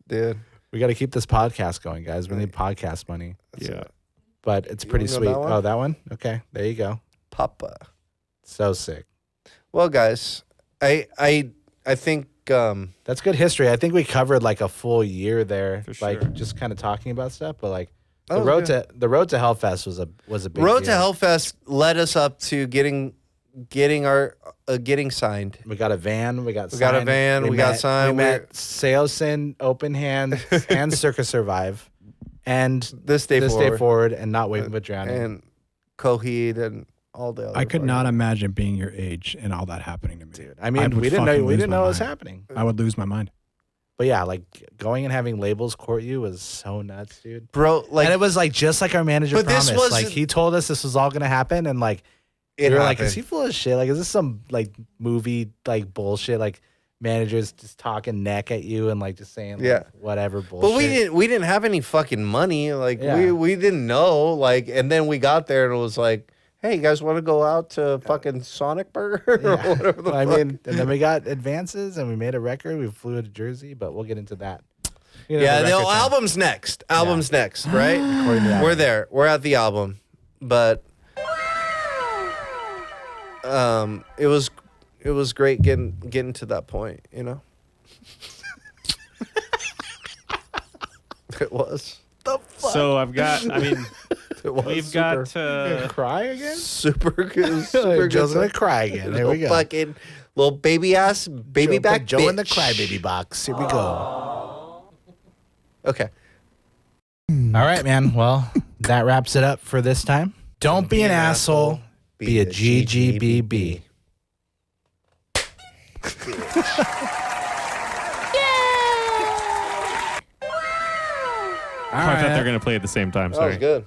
Dude. We got to keep this podcast going, guys. We need podcast money. Yeah. But it's pretty wanna go sweet. that one? Oh, that one? Okay, there you go. Papa. So sick. Well, guys, I think That's good history. I think we covered like a full year there, For like sure. just kind of talking about stuff. But like That the was road to Hellfest was a big Road to deal. Hellfest led us up to getting signed. We got a van. We got got a van, we got signed, We we're- met Seosin, Open Hand, and Circus Survive, and This day forward, and Not Waiting but Drowning. and Coheed and all the other. I could fucking- not imagine being your age and all that happening to me. Dude, I mean, would we didn't fucking know lose my it was mind. happening. I would lose my mind. But yeah, like going and having labels court you was so nuts, dude. Bro, like And it was like just like our manager But this promised. was- Like he told us this was all gonna happen, and like it we were like, happened. is he full of shit? Like, is this some like movie like bullshit? Like managers just talking neck at you and like just saying like, Yeah. whatever bullshit. But we didn't have any fucking money. Like Yeah. we didn't know. Like, and then we got there and it was like, hey, you guys want to go out to fucking Sonic Burger or Yeah. whatever the I fuck? mean, and then we got advances and we made a record. We flew to Jersey, but we'll get into that. You know, Yeah, the record time. album's next. Album's next, right? According to the We're album. there. We're at the album, but it was great getting to that point. You know, it was. So I've got, I mean, It was we've super, got, Cry again? super good. Super Joe's good. gonna cry again. There we go. Fucking little baby ass, baby Joe, back. put Joe in the bitch. crybaby box. Here we go. Okay. All right, man. Well, that wraps it up for this time. Don't be an asshole. Be a GGBB. I thought they were going to play at the same time. That was Sorry. good.